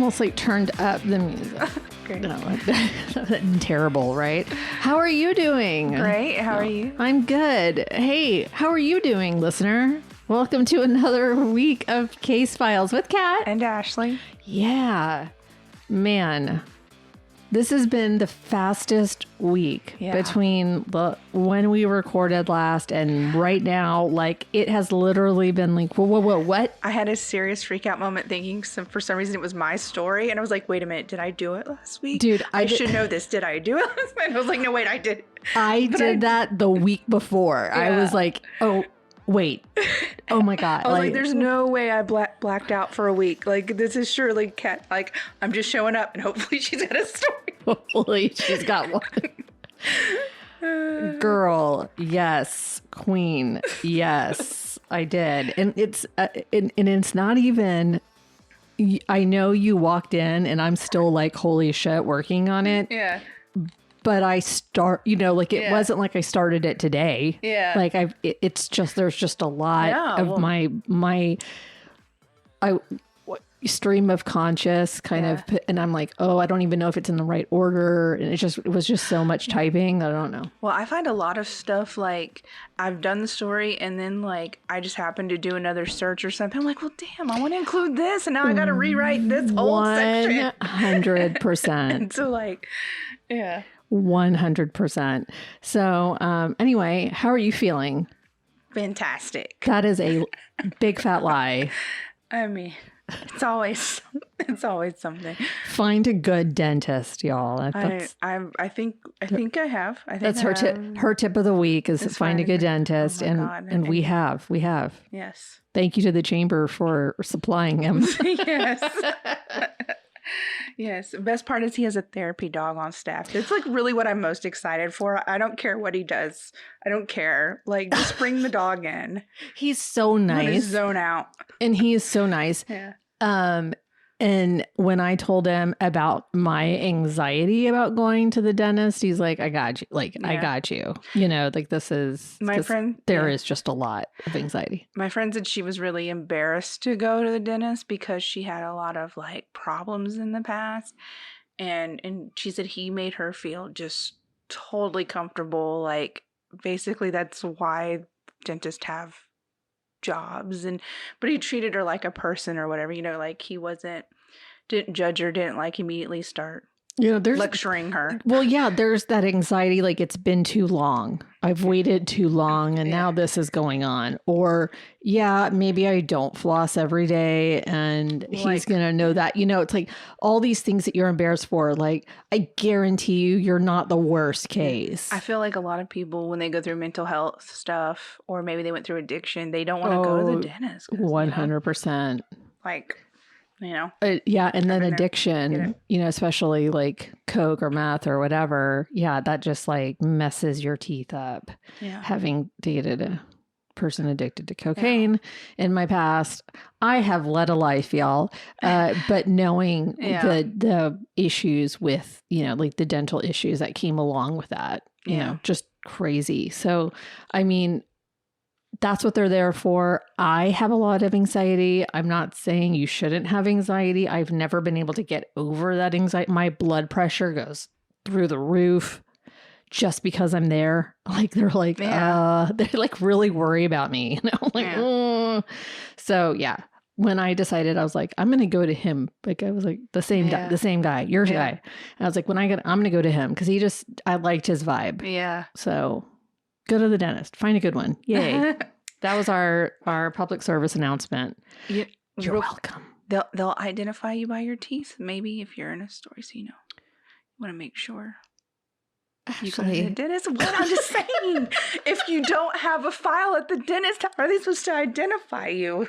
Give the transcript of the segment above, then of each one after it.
almost like turned up the music. Great. No, terrible, right? How are you doing? Great. How are you? I'm good. Hey, how are you doing, listener? Welcome to another week of Case Files with Kat. And Ashley. Yeah. Man, this has been the fastest week between when we recorded last and right now. Like, it has literally been like, whoa, what? I had a serious freak out moment thinking for some reason it was my story. And I was like, wait a minute, did I do it last week? Dude, I should know this. Did I do it last week? I was like, no, wait, I did. I did that the week before. Yeah. I was like, oh, wait. Oh my God. I was like, there's no way I blacked out for a week. Like, this is surely Kat. Like, I'm just showing up and hopefully she's got a story. Hopefully she's got one. Girl, yes. Queen, yes, I did. And it's not even, I know you walked in and I'm still like, holy shit, working on it. Yeah. But it wasn't like I started it today. Yeah. Like it's just, there's just a lot of my stream of conscious kind of, and I'm like, oh, I don't even know if it's in the right order. And it was just so much typing that I don't know. Well, I find a lot of stuff like I've done the story and then like I just happen to do another search or something. I'm like, well, damn, I want to include this. And now I got to rewrite this whole section. 100%. And so like, yeah. 100%. So anyway, how are you feeling? Fantastic. That is a big fat lie. I mean, it's always something. Find a good dentist, y'all. I think I have. That's her tip of the week is find a good dentist, and we have. Yes. Thank you to the chamber for supplying him. Yes. Yes. The best part is he has a therapy dog on staff. It's like really what I'm most excited for. I don't care what he does. I don't care. Like, just bring the dog in. He's so nice. Zone out. And he is so nice. Yeah. And when I told him about my anxiety about going to the dentist, he's like, I got you. Like, I got you. You know, like this is my friend. There is just a lot of anxiety. My friend said she was really embarrassed to go to the dentist because she had a lot of like problems in the past. And she said he made her feel just totally comfortable. Like, basically that's why dentists have jobs, but he treated her like a person or whatever, you know, like he didn't judge her, didn't like immediately start there's lecturing her. Well, yeah, there's that anxiety, like it's been too long. I've waited too long and now this is going on. Or maybe I don't floss every day and he's going to know that, you know, it's like all these things that you're embarrassed for. Like, I guarantee you're not the worst case. I feel like a lot of people, when they go through mental health stuff, or maybe they went through addiction, they don't want to go to the dentist. 100%. You know, like, you know, and then addiction, you know, especially like coke or meth or whatever. Yeah, that just like messes your teeth up. Yeah. Having dated a person addicted to cocaine in my past, I have led a life, y'all. But knowing the issues with, you know, like the dental issues that came along with that, you know, just crazy. So, I mean, that's what they're there for. I have a lot of anxiety. I'm not saying you shouldn't have anxiety. I've never been able to get over that anxiety. My blood pressure goes through the roof just because I'm there. Like, they're like, they like really worry about me. You know, like, So when I decided, I was like, I'm going to go to him. Like, I was like, the same guy, your guy. And I was like, I'm going to go to him because I liked his vibe. Yeah. So go to the dentist. Find a good one. Yay. That was our public service announcement. You're welcome. They'll identify you by your teeth, maybe, if you're in a story, so you know. You want to make sure. You go to the dentist? What? I'm just saying. If you don't have a file at the dentist, how are they supposed to identify you?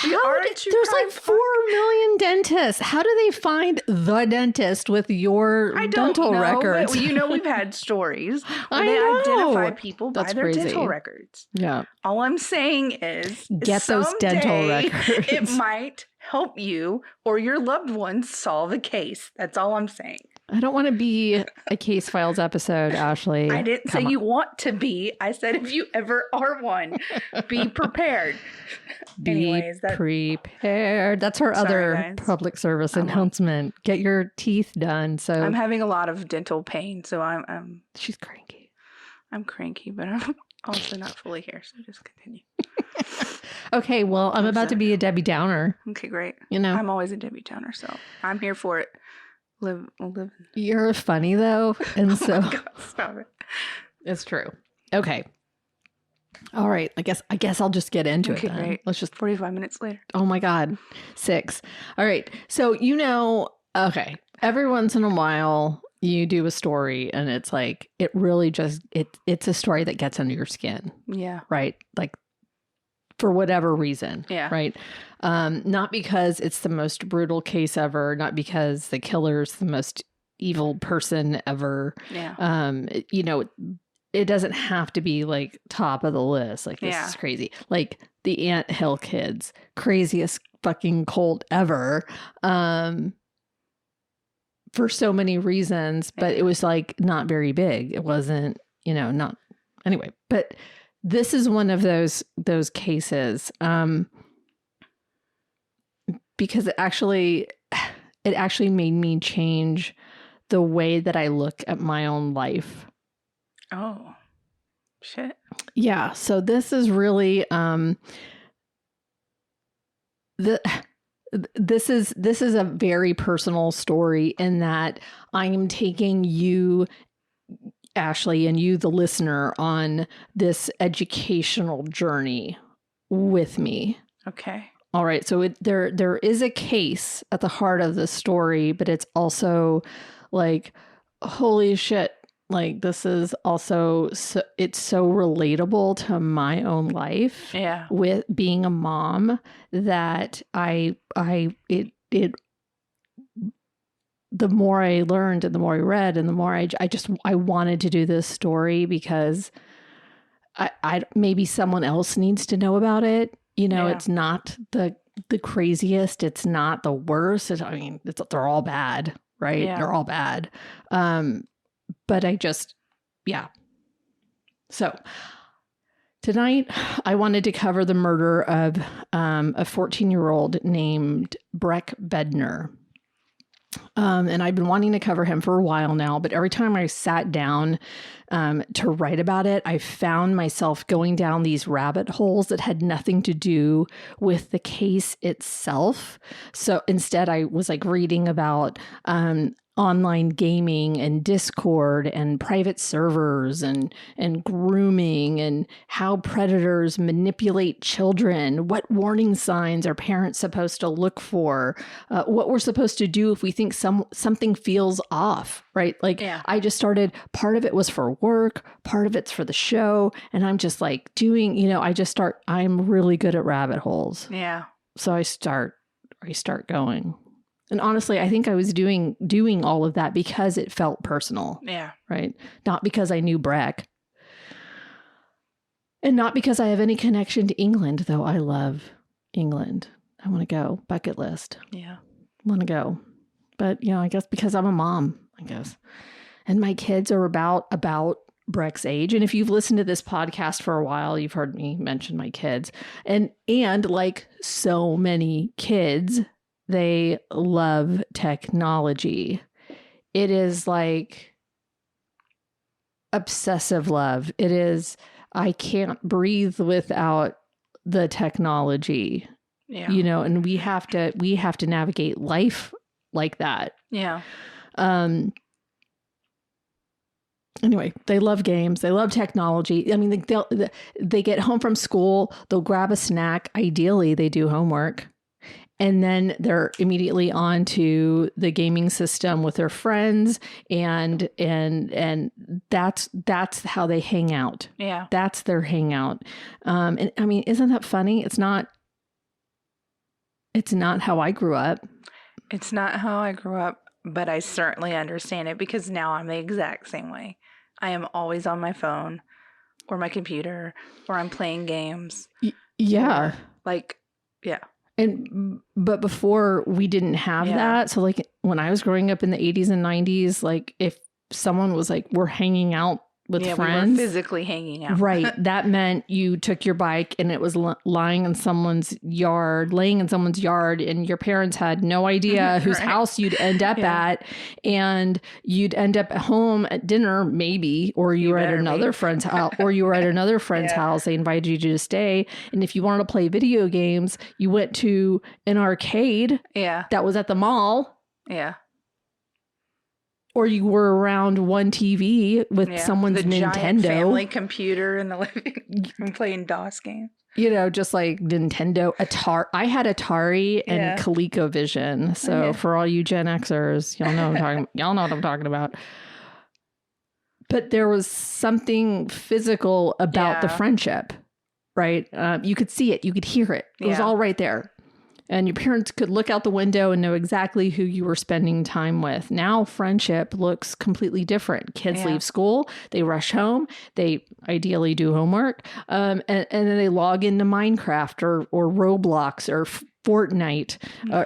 There's like 4 million dentists. How do they find the dentist with your dental records? But, you know, we've had stories where they identify people by their dental records. Yeah. All I'm saying is get those dental records. It might help you or your loved ones solve a case. That's all I'm saying. I don't want to be a Case Files episode, Ashley. I didn't say you want to be. I said if you ever are one, be prepared. Anyways, prepared. That's her other public service announcement. Get your teeth done. So I'm having a lot of dental pain, so I'm she's cranky. I'm cranky, but I'm also not fully here, so just continue. Okay, well, I'm about to be a Debbie Downer. Okay, great. You know, I'm always a Debbie Downer, so I'm here for it. Live. You're funny though, and so oh my God, stop it. It's true. Okay. All right. I guess I'll just get into it then. Great. Let's just 45 minutes later. Oh my God. 6. All right. So okay. Every once in a while you do a story and it's like it really just it's a story that gets under your skin. Yeah. Right? Like for whatever reason. Yeah. Right. Not because it's the most brutal case ever, not because the killer's the most evil person ever. Yeah. It doesn't have to be like top of the list. Like this is crazy. Like the Ant Hill kids, craziest fucking cult ever. For so many reasons, but it was like not very big. It wasn't, not anyway, but this is one of those cases. Because it actually made me change the way that I look at my own life. Oh, shit. Yeah. So this is really, this is a very personal story in that I am taking you, Ashley, and you, the listener, on this educational journey with me. Okay. All right. So there is a case at the heart of the story, but it's like, holy shit. Like this is also, it's so relatable to my own life with being a mom that the more I learned and the more I read and the more I wanted to do this story because I maybe someone else needs to know about it. It's not the craziest. It's not the worst. They're all bad, right? Yeah. They're all bad. But So tonight I wanted to cover the murder of a 14-year-old named Breck Bednar. And I've been wanting to cover him for a while now, but every time I sat down to write about it, I found myself going down these rabbit holes that had nothing to do with the case itself. So instead, I was like reading about online gaming and Discord and private servers and grooming and how predators manipulate children, what warning signs are parents supposed to look for, what we're supposed to do if we think something feels off, right? I just started, part of it was for work, part of it's for the show, and I'm just like I'm really good at rabbit holes. Yeah. So I start going. And honestly, I think I was doing all of that because it felt personal. Yeah. Right? Not because I knew Breck. And not because I have any connection to England, though I love England. I want to go. Bucket list. Yeah. Want to go. But, I guess because I'm a mom, I guess. And my kids are about Breck's age. And if you've listened to this podcast for a while, you've heard me mention my kids. And like so many kids, they love technology. It is like obsessive love. It is, I can't breathe without the technology. Yeah. And we have to navigate life like that. Yeah. Anyway, they love games. They love technology. I mean, they get home from school, they'll grab a snack. Ideally, they do homework. And then they're immediately on to the gaming system with their friends, and that's how they hang out. Yeah, that's their hangout. And I mean, isn't that funny? It's not how I grew up. It's not how I grew up, but I certainly understand it because now I'm the exact same way. I am always on my phone or my computer, or I'm playing games. Yeah, yeah. But before we didn't have that. So like when I was growing up in the 80s and 90s, like if someone was like, we're hanging out with friends. We were physically hanging out. Right. That meant you took your bike and it was laying in someone's yard, and your parents had no idea whose house you'd end up at. And you'd end up at home at dinner, maybe, or you were at another friend's house, or you were at another friend's house. They invited you to stay. And if you wanted to play video games, you went to an arcade that was at the mall. Yeah. Or you were around one TV with someone's the Nintendo. Giant family computer in the living room playing DOS games. You know, just like Nintendo, Atari. I had Atari and ColecoVision. So for all you Gen Xers, y'all know what I'm talking about. But there was something physical about the friendship, right? You could see it. You could hear it. It was all right there. And your parents could look out the window and know exactly who you were spending time with. Now friendship looks completely different. Kids leave school, they rush home, they ideally do homework, and then they log into Minecraft or Roblox or Fortnite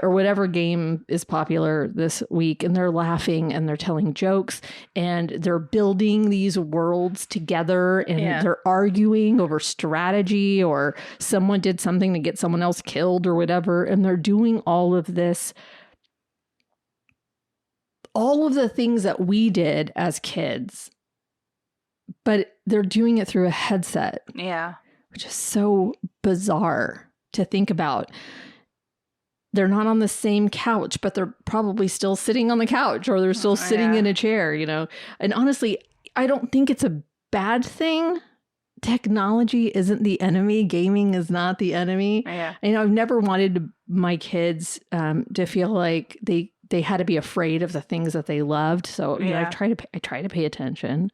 or whatever game is popular this week, and they're laughing and they're telling jokes and they're building these worlds together, and they're arguing over strategy, or someone did something to get someone else killed or whatever, and they're doing all of this, all of the things that we did as kids, but they're doing it through a headset, which is so bizarre to think about. They're not on the same couch, but they're probably still sitting on the couch, or they're still sitting in a chair, you know? And honestly, I don't think it's a bad thing. Technology isn't the enemy. Gaming is not the enemy. You know, I've never wanted my kids to feel like they had to be afraid of the things that they loved. So you know, I try to pay attention.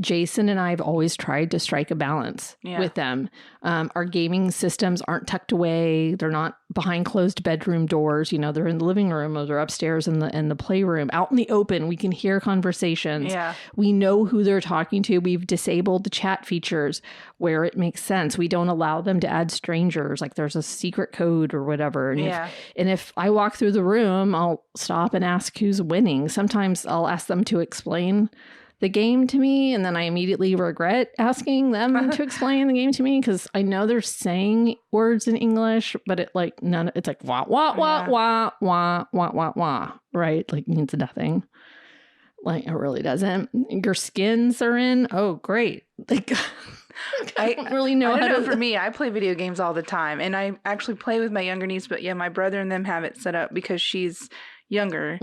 Jason and I have always tried to strike a balance with them. Our gaming systems aren't tucked away. They're not behind closed bedroom doors. You know, they're in the living room, or they're upstairs in the playroom, out in the open. We can hear conversations. We know who they're talking to. We've disabled the chat features where it makes sense. We don't allow them to add strangers. Like there's a secret code or whatever. And if I walk through the room, I'll stop and ask who's winning. Sometimes I'll ask them to explain the game to me, and then I immediately regret asking them to explain the game to me, because I know they're saying words in English, but it's like wah wah wah wah wah wah wah wah, right? Like means nothing. Like it really doesn't. Your skins are in. Oh, great! Like I don't really know. For me, I play video games all the time, and I actually play with my younger niece. But my brother and them have it set up because she's younger.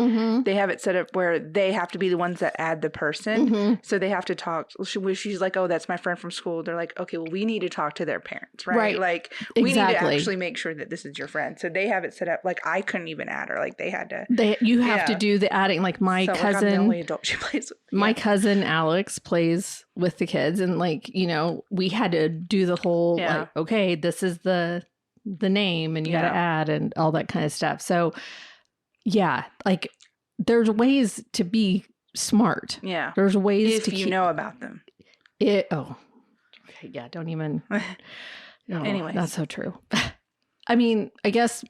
They have it set up where they have to be the ones that add the person. So they have to talk. She's like, oh, that's my friend from school. They're like, okay, well, we need to talk to their parents, right? Like we need to actually make sure that this is your friend. So they have it set up. Like I couldn't even add her. Like they had to. You have to do the adding. Like my cousin, I'm the only adult she plays with. My cousin Alex plays with the kids, and like, you know, we had to do the whole like, okay, this is the name, and you got to add and all that kind of stuff. So like there's ways to be smart. There's ways if you know about them. Don't even. Anyway, that's so true. I mean, I guess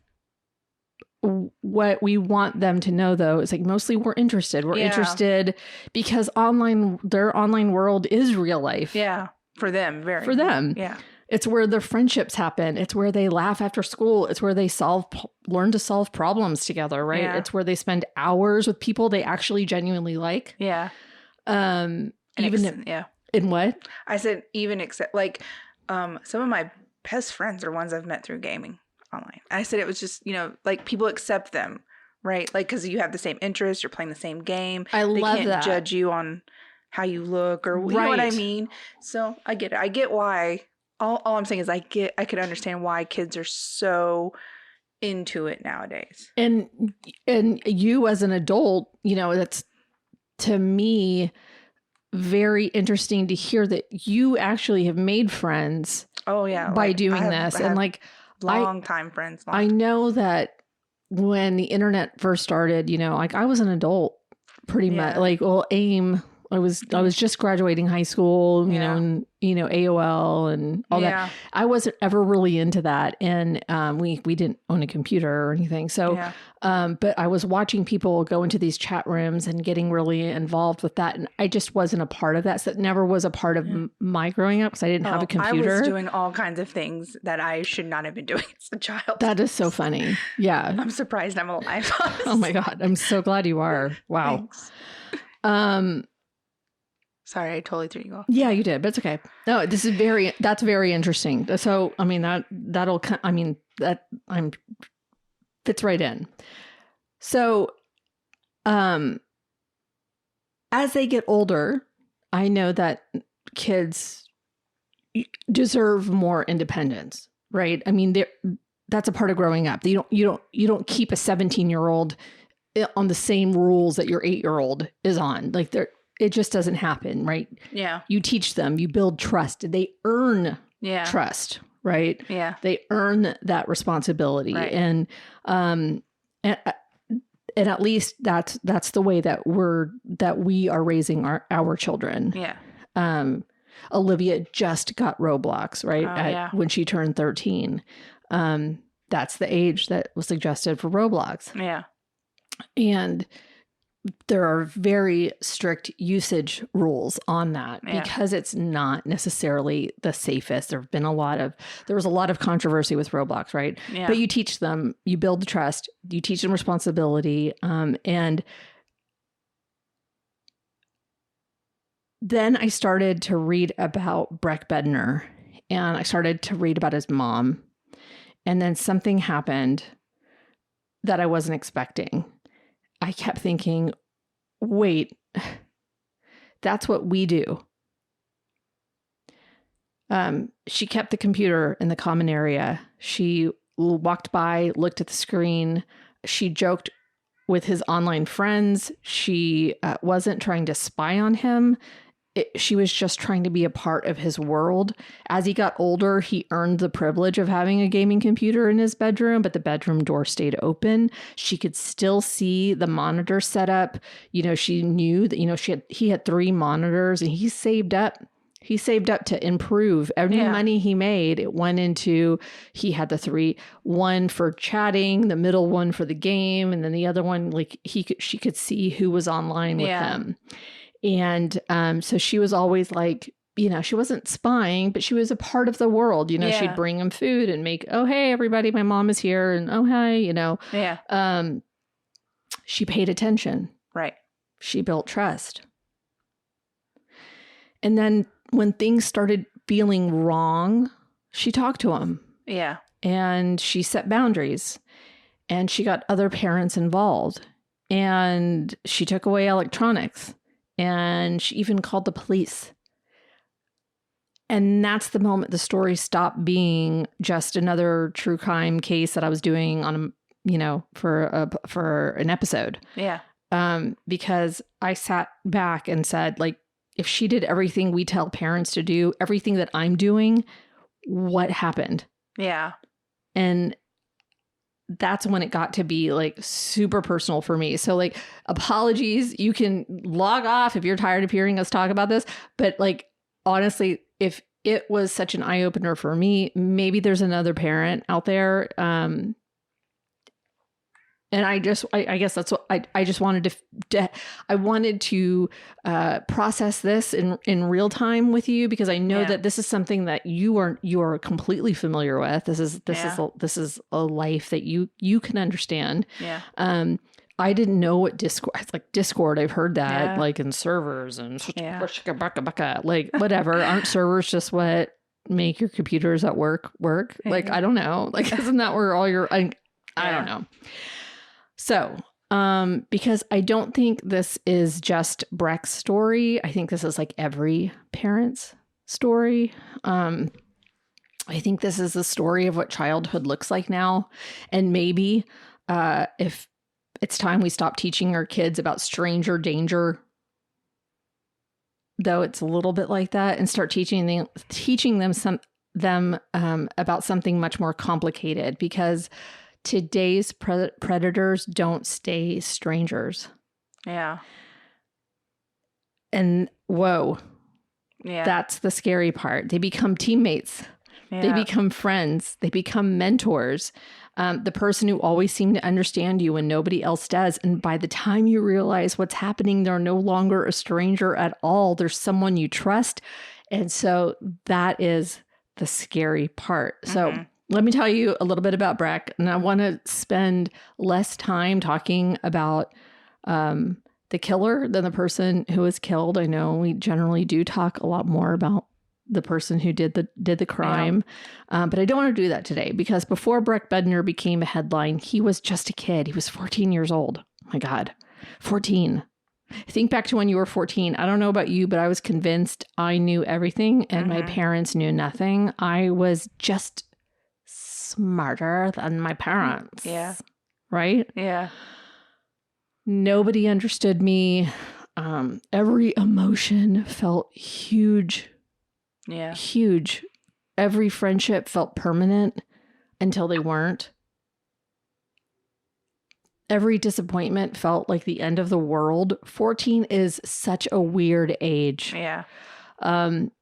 what we want them to know though is like mostly we're interested. We're interested because their online world is real life. For them, for them. It's where their friendships happen. It's where they laugh after school. It's where they learn to solve problems together, right? It's where they spend hours with people they actually genuinely like. In what? I said even except like some of my best friends are ones I've met through gaming online. I said it was just, you know, like people accept them, right? Like because you have the same interests, you're playing the same game. They can't judge you on how you look or you know what I mean? So I get it. I get why. All I'm saying is I could understand why kids are so into it nowadays. And you as an adult, you know, that's to me very interesting to hear that you actually have made friends. By doing this. And like long time friends. I know that when the internet first started, you know, like I was an adult pretty much, like, well, AIM I was just graduating high school, you know, and, you know, AOL and all that. I wasn't ever really into that. And we didn't own a computer or anything. So, but I was watching people go into these chat rooms and getting really involved with that. And I just wasn't a part of that. So it never was a part of my growing up because I didn't have a computer. I was doing all kinds of things that I should not have been doing as a child. That is so funny. Yeah. I'm surprised I'm alive. Oh my God. I'm so glad you are. Wow. Thanks. Sorry, I totally threw you off. Yeah, you did, but it's okay. No, that's very interesting. So, I mean, that fits right in. So, as they get older, I know that kids deserve more independence, right? I mean, that's a part of growing up. You don't keep a 17-year-old on the same rules that your 8-year-old is on. Like it just doesn't happen, right? Yeah. You teach them, you build trust. They earn trust, right? Yeah. They earn that responsibility. Right. And at least that's the way that we are raising our children. Yeah. Olivia just got Roblox, right? When she turned 13. That's the age that was suggested for Roblox. Yeah. And there are very strict usage rules on that because it's not necessarily the safest. There was a lot of controversy with Roblox, right? Yeah. But you teach them, you build the trust, you teach them responsibility. And then I started to read about Breck Bednar, and I started to read about his mom. And then something happened that I wasn't expecting. I kept thinking, wait, that's what we do. She kept the computer in the common area. She walked by, looked at the screen. She joked with his online friends. She wasn't trying to spy on him. She was just trying to be a part of his world. As he got older, he earned the privilege of having a gaming computer in his bedroom, but the bedroom door stayed open. She could still see the monitor set up. You know, she knew that, you know, he had 3 monitors, and he saved up. He saved up to improve. Every money he made, it went into, he had the 3, one for chatting, the middle one for the game, and then the other one, like she could see who was online with him. And so she was always like, you know, she wasn't spying, but she was a part of the world. You know, she'd bring him food and make, oh, hey, everybody, my mom is here. And oh, hi, you know. Yeah. She paid attention. Right. She built trust. And then when things started feeling wrong, she talked to him. Yeah. And she set boundaries. And she got other parents involved. And she took away electronics. And she even called the police. And that's the moment the story stopped being just another true crime case that I was doing on, you know, for an episode. Yeah. Because I sat back and said, like, if she did everything we tell parents to do, everything that I'm doing, what happened? Yeah. And that's when it got to be like super personal for me. So like, apologies, you can log off if you're tired of hearing us talk about this. But like, honestly, if it was such an eye opener for me, maybe there's another parent out there. And I guess that's what I just wanted I wanted to process this in real time with you, because I know that this is something that you are completely familiar with. This is a life that you can understand. Yeah. I didn't know what Discord. It's like Discord. I've heard that like in servers and like whatever. Aren't servers just what make your computers at work? Like I don't know. Like isn't that where all your I don't know. So, because I don't think this is just Breck's story. I think this is like every parent's story. I think this is the story of what childhood looks like now. And maybe if it's time we stop teaching our kids about stranger danger, though it's a little bit like that, and start teaching them about something much more complicated, because today's predators don't stay strangers. Yeah. And whoa, Yeah. that's the scary part. They become teammates. Yeah. They become friends. They become mentors. The person who always seemed to understand you when nobody else does. And by the time you realize what's happening, they're no longer a stranger at all. There's someone you trust. And so that is the scary part. So let me tell you a little bit about Breck. And I want to spend less time talking about the killer than the person who was killed. I know we generally do talk a lot more about the person who did the crime. But I don't want to do that today because before Breck Bednar became a headline, he was just a kid. He was 14 years old. Oh my God, 14. Think back to when you were 14. I don't know about you, but I was convinced I knew everything and my parents knew nothing. I was just smarter than my parents. Yeah. Right? Yeah. Nobody understood me. Every emotion felt huge. Yeah. Huge. Every friendship felt permanent until they weren't. Every disappointment felt like the end of the world. 14 is such a weird age. Yeah.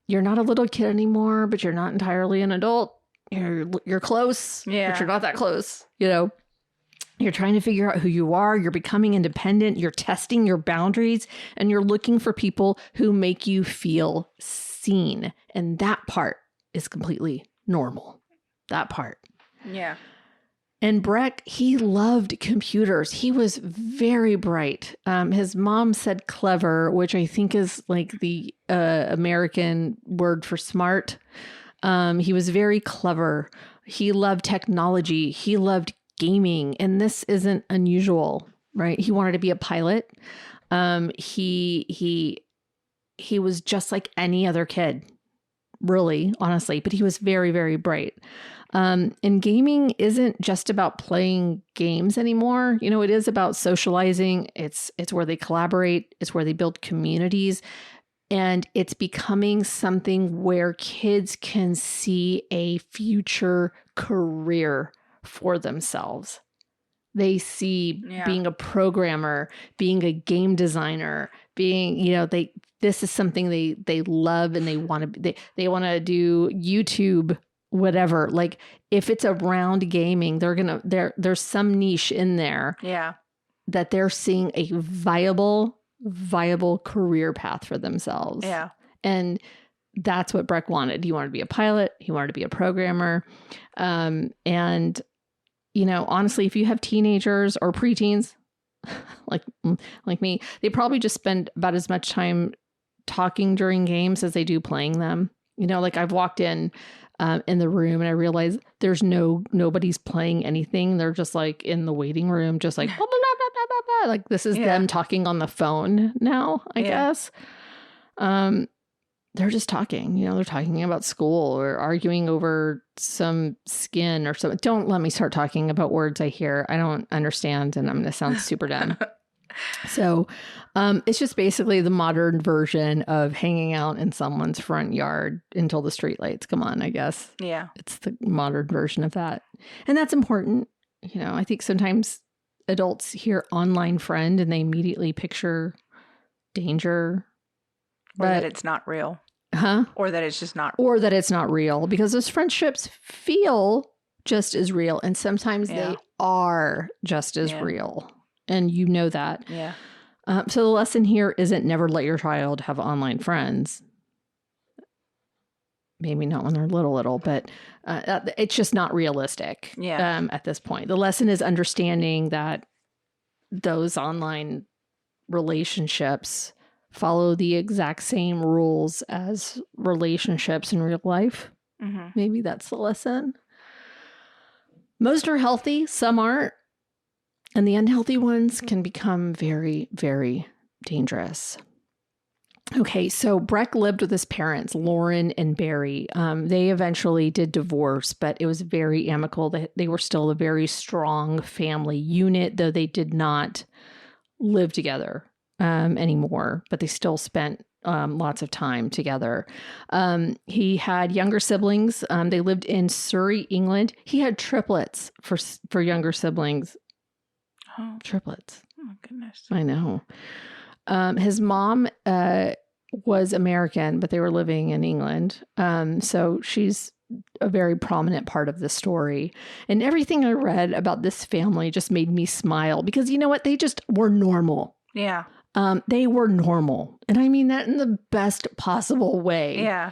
You're not a little kid anymore, but you're not entirely an adult. You're close, but you're not that close. You know, you're trying to figure out who you are. You're becoming independent. You're testing your boundaries, and you're looking for people who make you feel seen. And that part is completely normal. That part. Yeah. And Breck, he loved computers. He was very bright. His mom said clever, which I think is like the American word for smart. He was very clever. He loved technology. He loved gaming. And this isn't unusual, right? He wanted to be a pilot. He was just like any other kid, really, honestly, but he was very, very bright. And gaming isn't just about playing games anymore. You know, it is about socializing. It's where they collaborate. It's where they build communities. And it's becoming something where kids can see a future career for themselves. They see being a programmer, being a game designer, being, you know, this is something they love and they want to they want to do YouTube, whatever. Like if it's around gaming, there's some niche in there that they're seeing a viable career path for themselves. Yeah. And that's what Breck wanted. He wanted to be a pilot. He wanted to be a programmer. And, you know, honestly, if you have teenagers or preteens like me, they probably just spend about as much time talking during games as they do playing them. You know, like I've walked in the room and I realized there's nobody's playing anything. They're just like in the waiting room, just like, blah, blah, blah, blah, blah, blah. Like this is them talking on the phone now, I guess. They're just talking, you know, they're talking about school or arguing over some skin or something. Don't let me start talking about words I hear. I don't understand and I'm going to sound super dumb. So it's just basically the modern version of hanging out in someone's front yard until the streetlights come on, I guess. Yeah. It's the modern version of that. And that's important. You know, I think sometimes adults hear online friend and they immediately picture danger. Or that it's not real. Huh? Or that it's just not. Or that it's not real because those friendships feel just as real. And sometimes they are just as real. And you know that. Yeah. So the lesson here isn't never let your child have online friends. Maybe not when they're little, but it's just not realistic at this point. The lesson is understanding that those online relationships follow the exact same rules as relationships in real life. Mm-hmm. Maybe that's the lesson. Most are healthy, some aren't. And the unhealthy ones can become very, very dangerous. Okay, so Breck lived with his parents, Lauren and Barry. They eventually did divorce, but it was very amicable. They were still a very strong family unit, though they did not live together anymore, but they still spent lots of time together. He had younger siblings. They lived in Surrey, England. He had triplets for younger siblings. Oh. Triplets. Oh, goodness. I know. His mom was American, but they were living in England. So she's a very prominent part of the story. And everything I read about this family just made me smile because you know what? They just were normal. Yeah. They were normal. And I mean that in the best possible way. Yeah.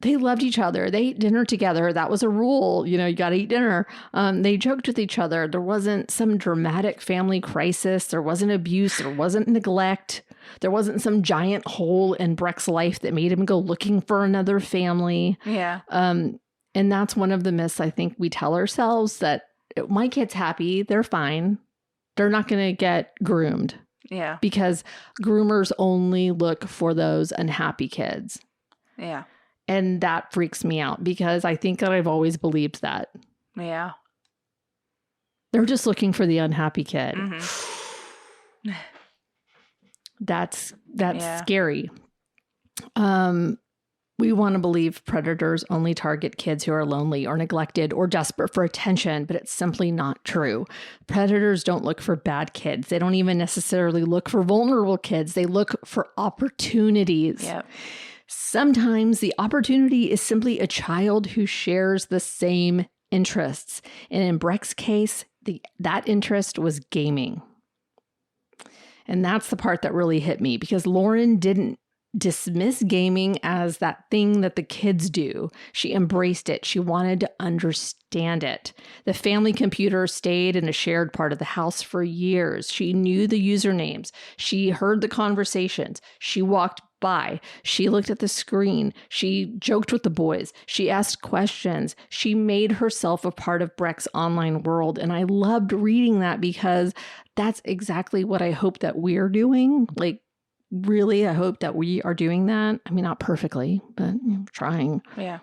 They loved each other. They ate dinner together. That was a rule. You know, you got to eat dinner. They joked with each other. There wasn't some dramatic family crisis. There wasn't abuse. There wasn't neglect. There wasn't some giant hole in Breck's life that made him go looking for another family. Yeah. And that's one of the myths I think we tell ourselves, that my kid's happy. They're fine. They're not going to get groomed. Yeah. Because groomers only look for those unhappy kids. Yeah. And that freaks me out because I think that I've always believed that. Yeah. They're just looking for the unhappy kid. Mm-hmm. That's scary. We want to believe predators only target kids who are lonely or neglected or desperate for attention, but it's simply not true. Predators don't look for bad kids. They don't even necessarily look for vulnerable kids. They look for opportunities. Yep. Sometimes the opportunity is simply a child who shares the same interests. And in Breck's case, that interest was gaming. And that's the part that really hit me because Lauren didn't dismiss gaming as that thing that the kids do. She embraced it. She wanted to understand it. The family computer stayed in a shared part of the house for years. She knew the usernames. She heard the conversations. She walked by. She looked at the screen. She joked with the boys. She asked questions. She made herself a part of Breck's online world. And I loved reading that because that's exactly what I hope that we're doing. Like, really, I hope that we are doing that. I mean, not perfectly, but I'm trying. Yeah.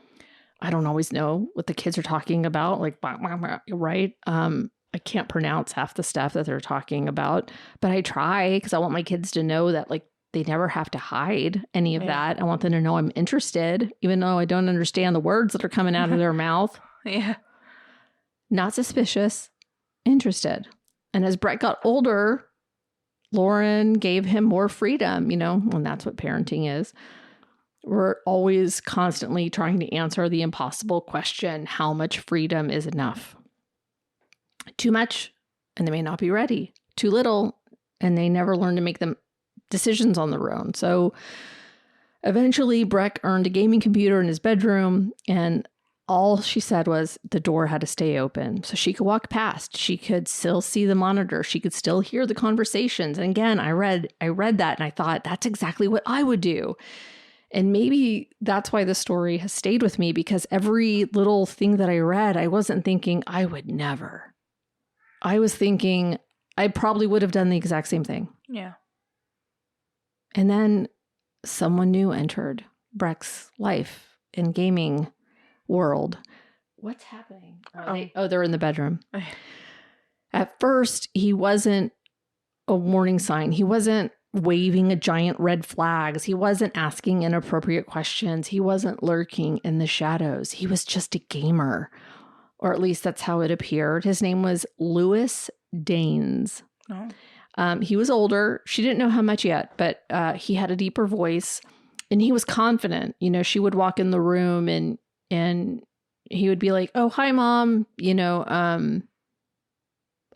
I don't always know what the kids are talking about. Like, right? I can't pronounce half the stuff that they're talking about, but I try because I want my kids to know that, like, they never have to hide any of that. I want them to know I'm interested, even though I don't understand the words that are coming out of their mouth. Yeah. Not suspicious, interested. And as Breck got older, Lauren gave him more freedom, you know, and that's what parenting is. We're always constantly trying to answer the impossible question, how much freedom is enough? Too much, and they may not be ready. Too little, and they never learn to make them decisions on their own. So eventually Breck earned a gaming computer in his bedroom, and all she said was the door had to stay open so she could walk past. She could still see the monitor. She could still hear the conversations. And again, I read that and I thought that's exactly what I would do. And maybe that's why the story has stayed with me, because every little thing that I read, I wasn't thinking I would never. I was thinking I probably would have done the exact same thing. Yeah. And then someone new entered Breck's life in gaming world. What's happening? They're in the bedroom. At first, he wasn't a warning sign. He wasn't waving a giant red flags. He wasn't asking inappropriate questions. He wasn't lurking in the shadows. He was just a gamer, or at least that's how it appeared. His name was Louis Daines. Oh. He was older. She didn't know how much yet, but he had a deeper voice and he was confident. You know, she would walk in the room and he would be like, "Oh, hi, Mom." You know,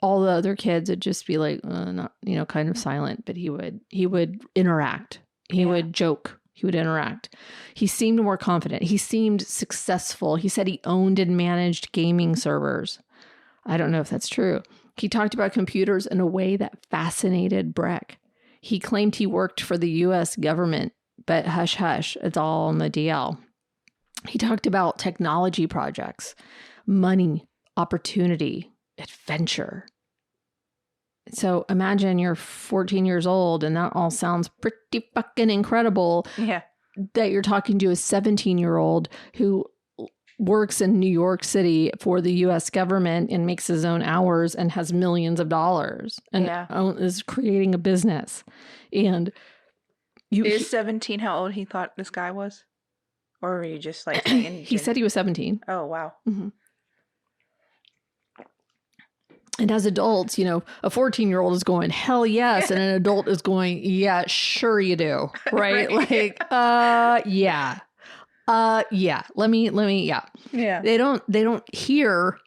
all the other kids would just be like, not, you know, kind of silent, but he would interact. He would joke. He would interact. He seemed more confident. He seemed successful. He said he owned and managed gaming servers. I don't know if that's true. He talked about computers in a way that fascinated Breck. He claimed he worked for the U.S. government, but hush, hush, it's all on the DL. He talked about technology projects, money, opportunity, adventure. So imagine you're 14 years old and that all sounds pretty fucking incredible. Yeah. That you're talking to a 17-year-old who works in New York City for the U.S. government and makes his own hours and has millions of dollars and is creating a business. And is 17 how old he thought this guy was? Or were you just like saying? He said he was 17. Oh, wow. Mm-hmm. And as adults, you know, a 14-year-old is going, hell yes. And an adult is going, yeah, sure you do. Right? Like, yeah. Yeah. Let me, yeah. Yeah. They don't hear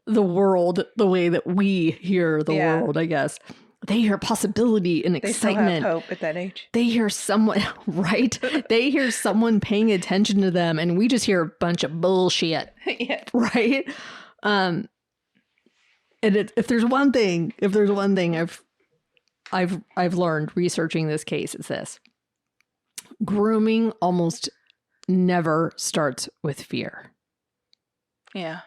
the world the way that we hear the world, I guess. They hear possibility and excitement. They still have hope at that age. They hear someone, right? They hear someone paying attention to them, and we just hear a bunch of bullshit. Yeah. Right? And if there's one thing I've learned researching this case, it's this: grooming almost never starts with fear. Yeah.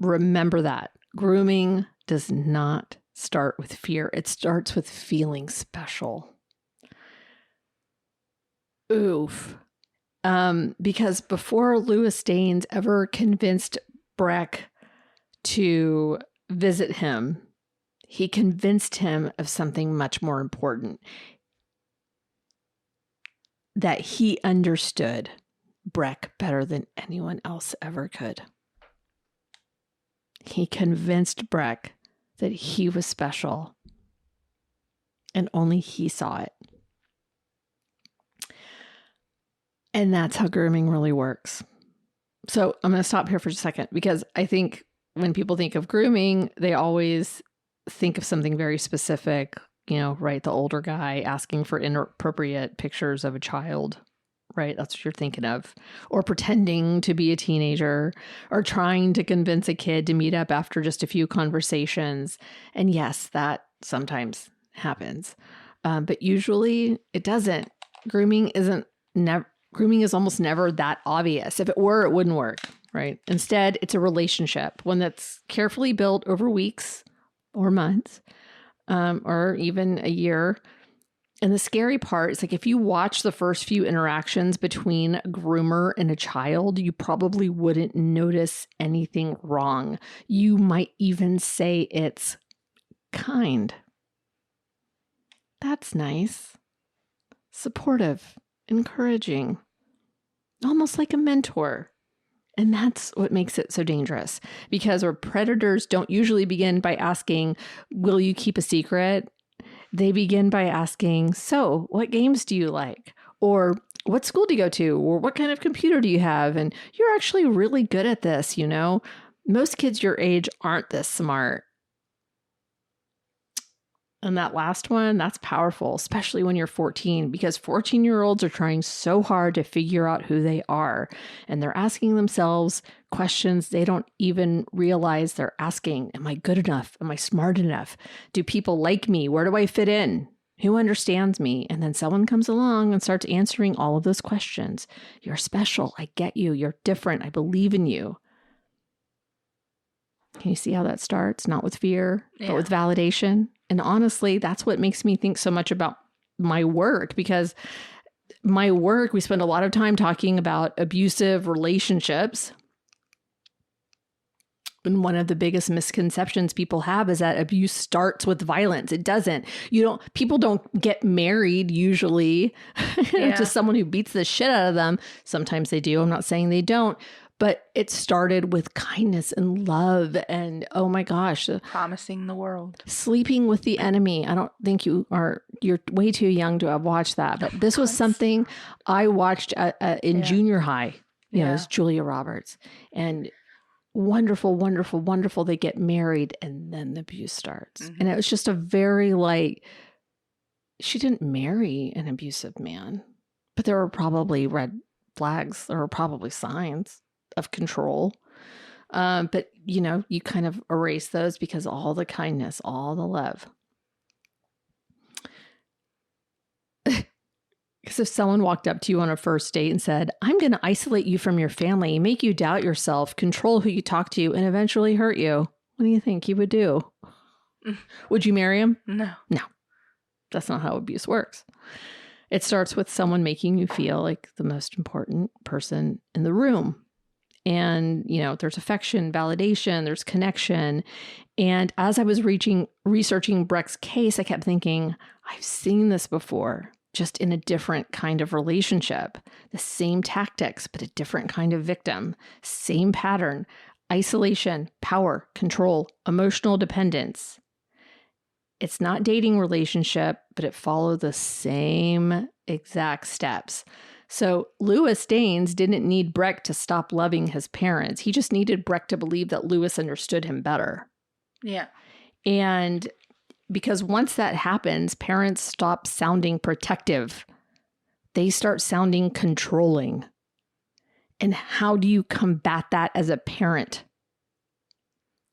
Remember that. Grooming does not start with fear. It starts with feeling special. Oof. Because before Louis Daines ever convinced Breck to visit him, he convinced him of something much more important. That he understood Breck better than anyone else ever could. He convinced Breck that he was special, and only he saw it. And that's how grooming really works. So I'm going to stop here for a second, because I think when people think of grooming, they always think of something very specific, you know, right? The older guy asking for inappropriate pictures of a child, right? That's what you're thinking of. Or pretending to be a teenager, or trying to convince a kid to meet up after just a few conversations. And yes, that sometimes happens. But usually it doesn't. Grooming is almost never that obvious. If it were, it wouldn't work, right? Instead, it's a relationship, one that's carefully built over weeks or months, or even a year. And the scary part is, like, if you watch the first few interactions between a groomer and a child, you probably wouldn't notice anything wrong. You might even say it's kind. That's nice. Supportive, encouraging, almost like a mentor. And that's what makes it so dangerous, because our predators don't usually begin by asking, will you keep a secret? They begin by asking, so what games do you like? Or what school do you go to? Or what kind of computer do you have? And you're actually really good at this, you know? Most kids your age aren't this smart. And that last one, that's powerful, especially when you're 14, because 14-year-olds are trying so hard to figure out who they are. And they're asking themselves questions they don't even realize they're asking. Am I good enough? Am I smart enough? Do people like me? Where do I fit in? Who understands me? And then someone comes along and starts answering all of those questions. You're special. I get you. You're different. I believe in you. Can you see how that starts? Not with fear, but with validation. And honestly, that's what makes me think so much about my work, because my work, we spend a lot of time talking about abusive relationships. And one of the biggest misconceptions people have is that abuse starts with violence. It doesn't. People don't get married usually to someone who beats the shit out of them. Sometimes they do. I'm not saying they don't. But it started with kindness and love and, oh my gosh. Promising the world. Sleeping with the enemy. I don't think you're way too young to have watched that. But this was something I watched in junior high. You know, it's Julia Roberts. And wonderful, wonderful, wonderful. They get married and then the abuse starts. Mm-hmm. And it was just a very she didn't marry an abusive man. But there were probably red flags. There were probably signs of control. But, you know, you kind of erase those because all the kindness, all the love. Because if someone walked up to you on a first date and said, I'm going to isolate you from your family, make you doubt yourself, control who you talk to, and eventually hurt you, what do you think you would do? Would you marry him? No. No. That's not how abuse works. It starts with someone making you feel like the most important person in the room. And, you know, there's affection, validation, there's connection. And as I was researching Breck's case, I kept thinking, I've seen this before, just in a different kind of relationship. The same tactics, but a different kind of victim. Same pattern. isolation, power, control, emotional dependence. It's not dating relationship, but it followed the same exact steps. So Louis Daines didn't need Breck to stop loving his parents. He just needed Breck to believe that Louis understood him better. Yeah. And because once that happens, parents stop sounding protective. They start sounding controlling. And how do you combat that as a parent?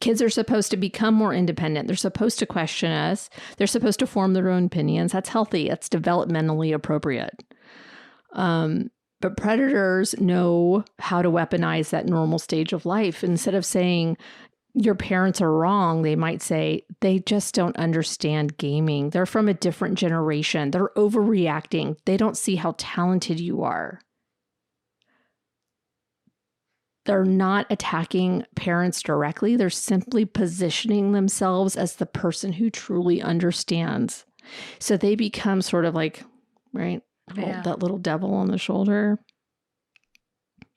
Kids are supposed to become more independent. They're supposed to question us. They're supposed to form their own opinions. That's healthy. That's developmentally appropriate. But predators know how to weaponize that normal stage of life. Instead of saying your parents are wrong, they might say they just don't understand gaming. They're from a different generation. They're overreacting. They don't see how talented you are. They're not attacking parents directly. They're simply positioning themselves as the person who truly understands. So they become sort of like, right, that little devil on the shoulder.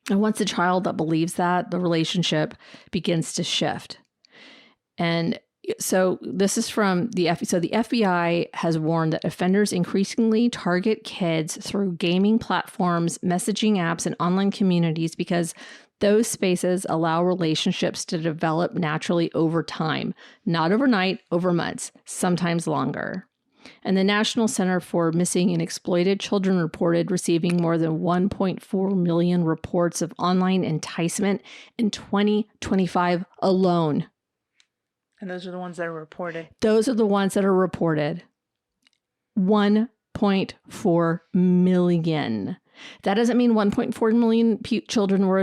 And once a child that believes that, the relationship begins to shift. And so this is from the FBI. So the FBI has warned that offenders increasingly target kids through gaming platforms, messaging apps, and online communities because those spaces allow relationships to develop naturally over time, not overnight, over months, sometimes longer. And the National Center for Missing and Exploited Children reported receiving more than 1.4 million reports of online enticement in 2025 alone. And those are the ones that are reported. Those are the ones that are reported. 1.4 million. That doesn't mean 1.4 million children were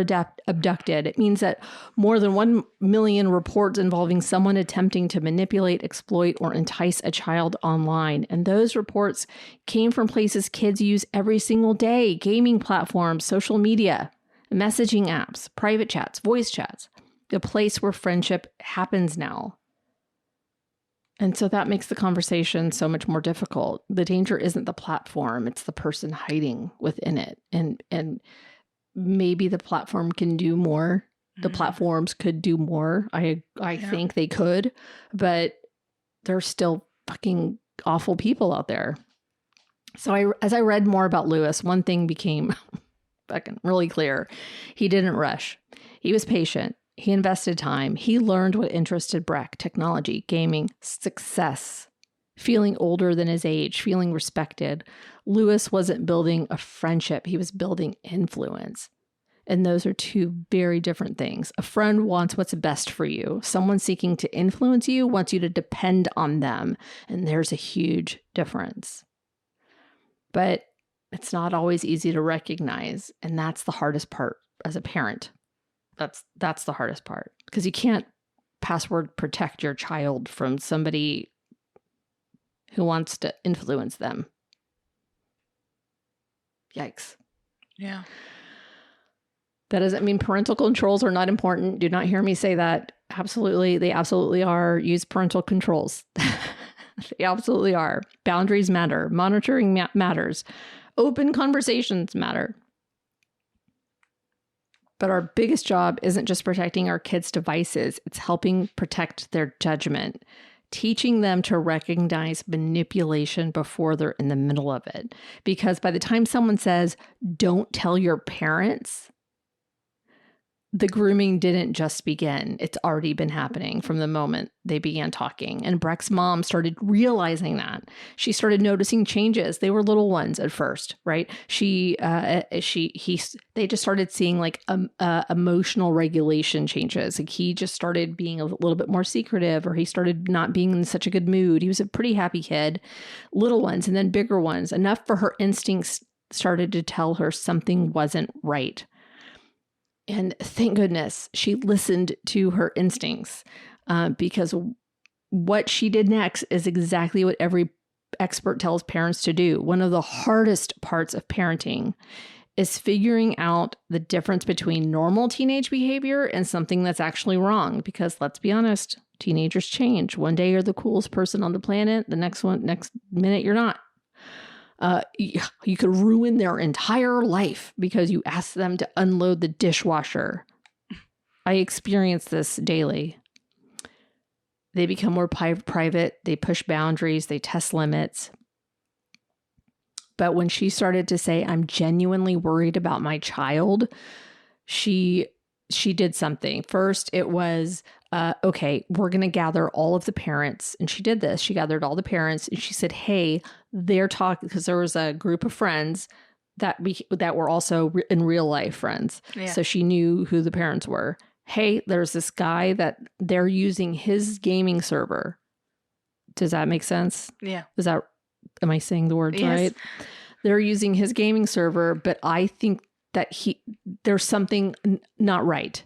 abducted. It means that more than 1 million reports involving someone attempting to manipulate, exploit, or entice a child online. And those reports came from places kids use every single day: gaming platforms, social media, messaging apps, private chats, voice chats, the place where friendship happens now. And so that makes the conversation so much more difficult. The danger isn't the platform, it's the person hiding within it. And maybe the platform can do more. The platforms could do more. I think they could, but there's still fucking awful people out there. So as I read more about Louis, one thing became fucking really clear. He didn't rush. He was patient. He invested time. He learned what interested Breck: technology, gaming, success, feeling older than his age, feeling respected. Louis wasn't building a friendship. He was building influence. And those are two very different things. A friend wants what's best for you. Someone seeking to influence you wants you to depend on them. And there's a huge difference. But it's not always easy to recognize. And that's the hardest part as a parent. That's the hardest part, because you can't password protect your child from somebody who wants to influence them. Yikes. Yeah. That doesn't mean parental controls are not important. Do not hear me say that. Absolutely. They absolutely are. Use parental controls. They absolutely are. Boundaries matter. Monitoring matters. Open conversations matter. But our biggest job isn't just protecting our kids' devices. It's helping protect their judgment, teaching them to recognize manipulation before they're in the middle of it. Because by the time someone says, don't tell your parents, the grooming didn't just begin. It's already been happening from the moment they began talking. And Breck's mom started realizing that. She started noticing changes. They were little ones at first, right? They just started seeing like emotional regulation changes. Like he just started being a little bit more secretive, or he started not being in such a good mood. He was a pretty happy kid. Little ones and then bigger ones, enough for her instincts started to tell her something wasn't right. And thank goodness she listened to her instincts, because what she did next is exactly what every expert tells parents to do. One of the hardest parts of parenting is figuring out the difference between normal teenage behavior and something that's actually wrong. Because let's be honest, teenagers change. One day you're the coolest person on the planet. The next minute you're not. You could ruin their entire life because you asked them to unload the dishwasher. I experience this daily. They become more private. They push boundaries. They test limits. But when she started to say, I'm genuinely worried about my child, she did something. First, it was, okay, we're going to gather all of the parents. And she did this. She gathered all the parents and she said, hey, they're talking, because there was a group of friends that were also in real life friends. Yeah. So she knew who the parents were. Hey, there's this guy that they're using his gaming server. Does that make sense? Yeah. Am I saying the words right? They're using his gaming server, but I think that there's something not right.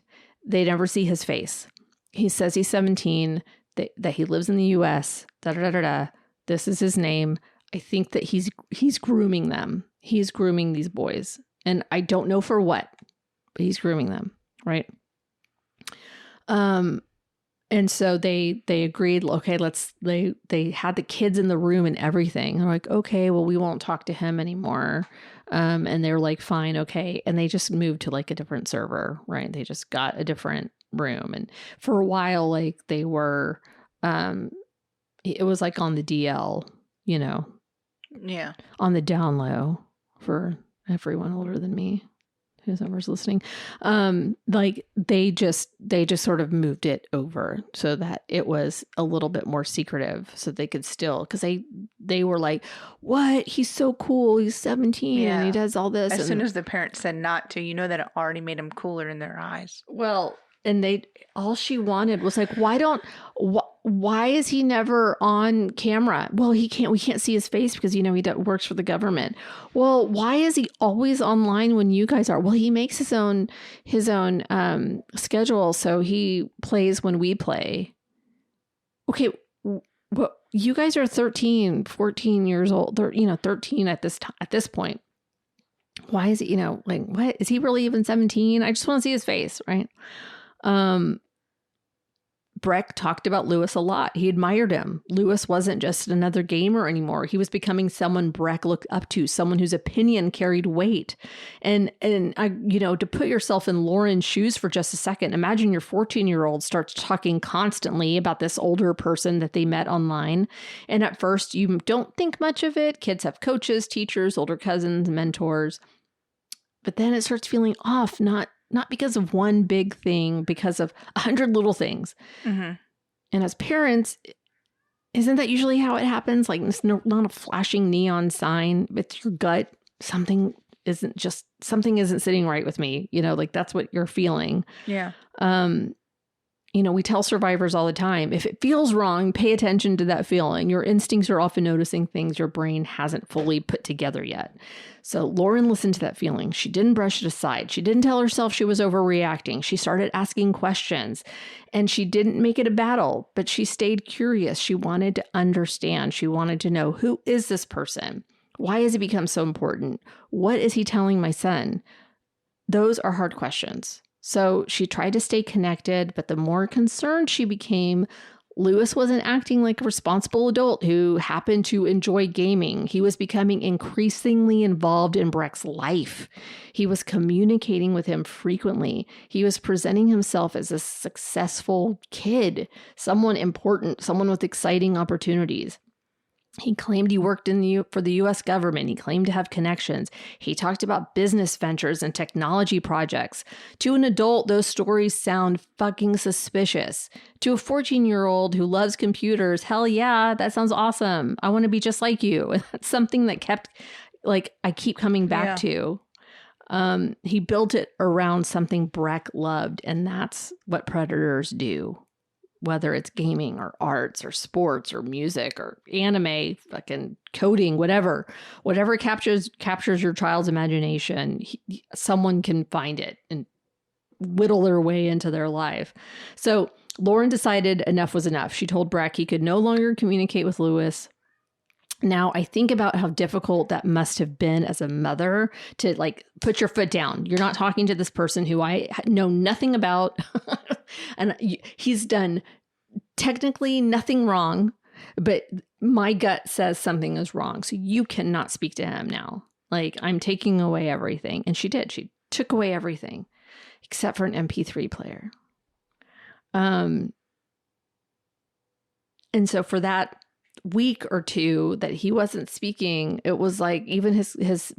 They never see his face. He says he's 17, that he lives in the US, This is his name. I think that he's grooming them. He's grooming these boys. And I don't know for what, but he's grooming them, right? And so they agreed, okay, they had the kids in the room and everything. They're like, okay, well, we won't talk to him anymore. And they're like, fine, okay. And they just moved to like a different server, right? They just got a different room. And for a while, like they were, it was like on the DL, you know? Yeah. On the down low for everyone older than me. Whoever's listening, like they just sort of moved it over so that it was a little bit more secretive, so they could still, because they were like, what? He's so cool. He's 17 and he does all this. As soon as the parents said not to, that it already made him cooler in their eyes. Well, and all she wanted was like, why is he never on camera? Well, we can't see his face because, he works for the government. Well, why is he always online when you guys are? Well, he makes his own schedule. So he plays when we play. Okay. Well, you guys are 13, 14 years old, 13 at this point. Why is he, like, what is he really even 17? I just want to see his face. Right. Breck talked about Lewis a lot. He admired him. Lewis wasn't just another gamer anymore. He was becoming someone Breck looked up to, someone whose opinion carried weight. And I, to put yourself in Lauren's shoes for just a second, imagine your 14-year-old starts talking constantly about this older person that they met online. And at first you don't think much of it. Kids have coaches, teachers, older cousins, mentors. But then it starts feeling off, not because of one big thing, because of 100 little things. Mm-hmm. And as parents, isn't that usually how it happens? Like, it's not a flashing neon sign with your gut. Something isn't sitting right with me. Like that's what you're feeling. Yeah. We tell survivors all the time, if it feels wrong, pay attention to that feeling. Your instincts are often noticing things your brain hasn't fully put together yet. So Lauren listened to that feeling. She didn't brush it aside. She didn't tell herself she was overreacting. She started asking questions, and she didn't make it a battle, but she stayed curious. She wanted to understand. She wanted to know, who is this person? Why has he become so important? What is he telling my son? Those are hard questions. So she tried to stay connected, but the more concerned she became, Lewis wasn't acting like a responsible adult who happened to enjoy gaming. He was becoming increasingly involved in Breck's life. He was communicating with him frequently. He was presenting himself as a successful kid, someone important, someone with exciting opportunities. He claimed he worked for the U.S. government. He claimed to have connections. He talked about business ventures and technology projects. To an adult, those stories sound fucking suspicious. To a 14-year-old who loves computers, hell yeah, that sounds awesome. I want to be just like you. And that's something that I keep coming back to. He built it around something Breck loved, and that's what predators do. Whether it's gaming or arts or sports or music or anime, fucking coding, whatever captures your child's imagination, someone can find it and whittle their way into their life. So Lauren decided enough was enough. She told Breck he could no longer communicate with Lewis. Now, I think about how difficult that must have been as a mother to put your foot down. You're not talking to this person who I know nothing about. And he's done technically nothing wrong, but my gut says something is wrong. So you cannot speak to him now. I'm taking away everything. And she did. She took away everything except for an MP3 player. And so for that week or two that he wasn't speaking, it was like even his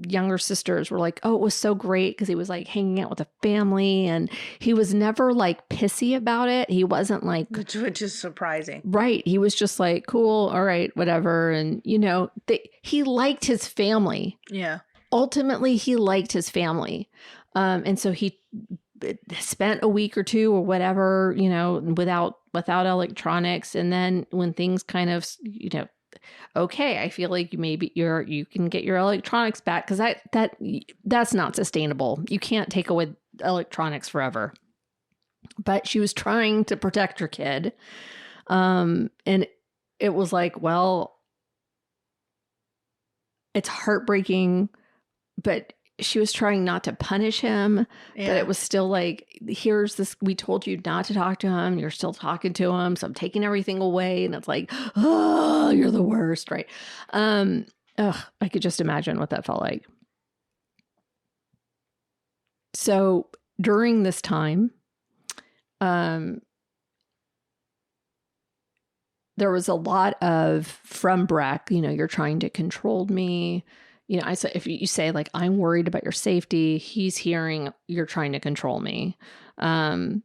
younger sisters were like, oh, it was so great because he was like hanging out with a family, and he was never like pissy about it. He wasn't like, which is surprising. Right. He was just like, cool. All right, whatever. And, you know, he liked his family. Yeah. Ultimately, he liked his family. And so he spent a week or two or whatever, you know, without electronics. And then when things kind of, you know, okay, I feel like you can get your electronics back, because that's not sustainable. You can't take away electronics forever. But she was trying to protect her kid. And it was like, well, it's heartbreaking, but she was trying not to punish him. Yeah. But it was still like, here's this, we told you not to talk to him. You're still talking to him. So I'm taking everything away. And it's like, oh, you're the worst. Right. I could just imagine what that felt like. So during this time, there was a lot of, from Breck, you know, you're trying to control me. You know, I said, if you say like, I'm worried about your safety, he's hearing you're trying to control me. And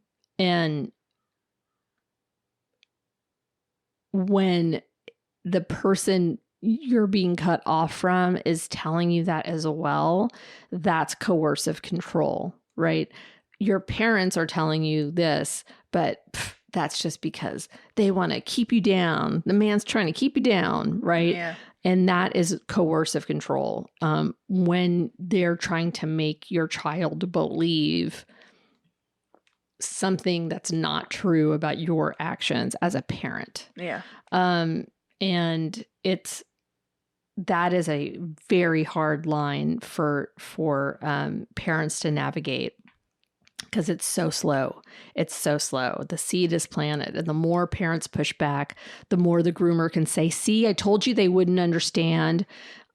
when the person you're being cut off from is telling you that as well, that's coercive control, right? Your parents are telling you this, but that's just because they want to keep you down. The man's trying to keep you down, right? Yeah. And that is coercive control. When they're trying to make your child believe something that's not true about your actions as a parent. Yeah. And that is a very hard line for parents to navigate, because it's so slow. It's so slow. The seed is planted, and the more parents push back, the more the groomer can say, see, I told you they wouldn't understand.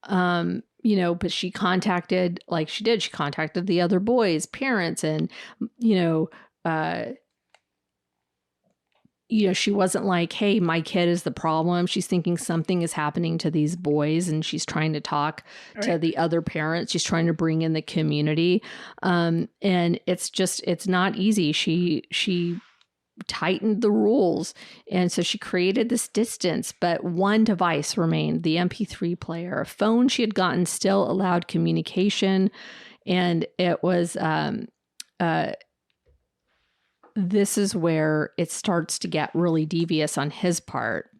You know, but she contacted the other boys' parents, and, she wasn't like, hey, my kid is the problem. She's thinking something is happening to these boys, and she's trying to talk to the other parents. She's trying to bring in the community. And it's not easy. She tightened the rules. And so she created this distance, but one device remained, the MP3 player. A phone she had gotten still allowed communication. And it was, this is where it starts to get really devious on his part.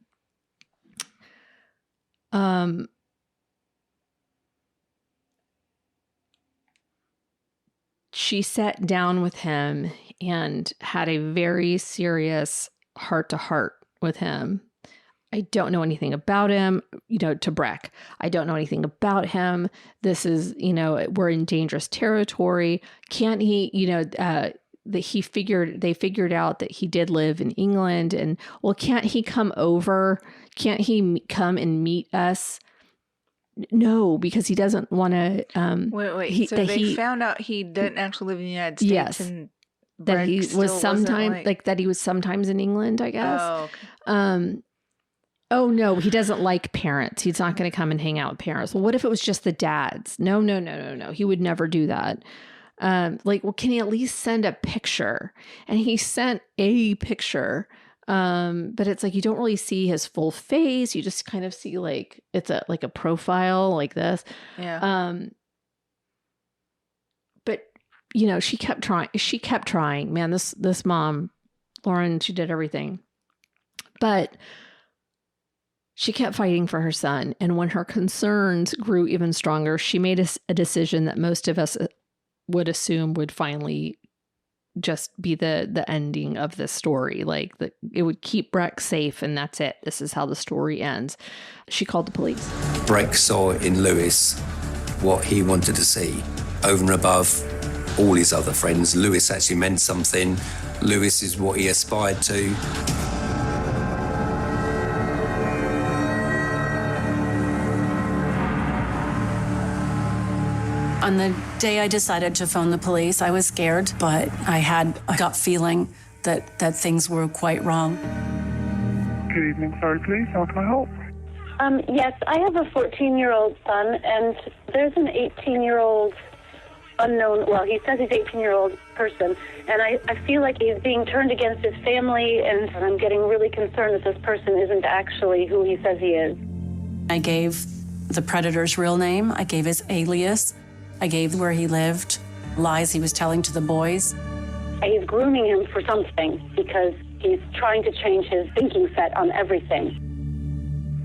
She sat down with him and had a very serious heart-to-heart with him. I don't know anything about him, to Breck. I don't know anything about him. This is, we're in dangerous territory. Can't he, they figured out that he did live in England, and, well, can't he come over? Can't he come and meet us? No, because he doesn't want to. Wait. So they found out he didn't actually live in the United States. Yes, and that he was sometimes that he was sometimes in England, I guess. Oh, okay. Oh no, he doesn't like parents. He's not going to come and hang out with parents. Well, what if it was just the dads? No. He would never do that. Well, can he at least send a picture? And he sent a picture. But it's like, you don't really see his full face. You just kind of see it's a profile like this. Yeah. But she kept trying, man, this mom, Lauren, she did everything, but she kept fighting for her son. And when her concerns grew even stronger, she made a decision that most of us would assume would finally just be the ending of this story. It would keep Breck safe, and that's it. This is how the story ends. She called the police. Breck saw in Lewis what he wanted to see over and above all his other friends. Lewis actually meant something. Lewis is what he aspired to. On the day I decided to phone the police, I was scared, but I had a gut feeling that things were quite wrong. Good evening, sorry, please. How can I help? Yes, I have a 14-year-old son, and there's an 18-year-old unknown, well, he says he's 18-year-old person, and I feel like he's being turned against his family, and I'm getting really concerned that this person isn't actually who he says he is. I gave the predator's real name. I gave his alias. I gave where he lived, lies he was telling to the boys. He's grooming him for something because he's trying to change his thinking set on everything.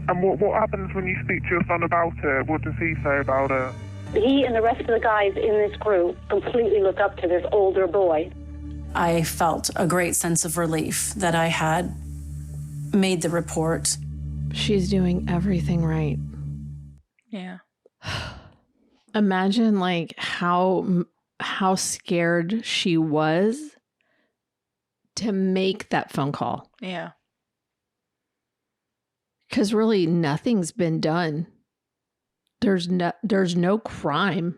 And what happens when you speak to your son about it? What does he say about it? He and the rest of the guys in this group completely look up to this older boy. I felt a great sense of relief that I had made the report. She's doing everything right. Yeah. Imagine like how scared she was to make that phone call. Yeah. Because really nothing's been done. There's no crime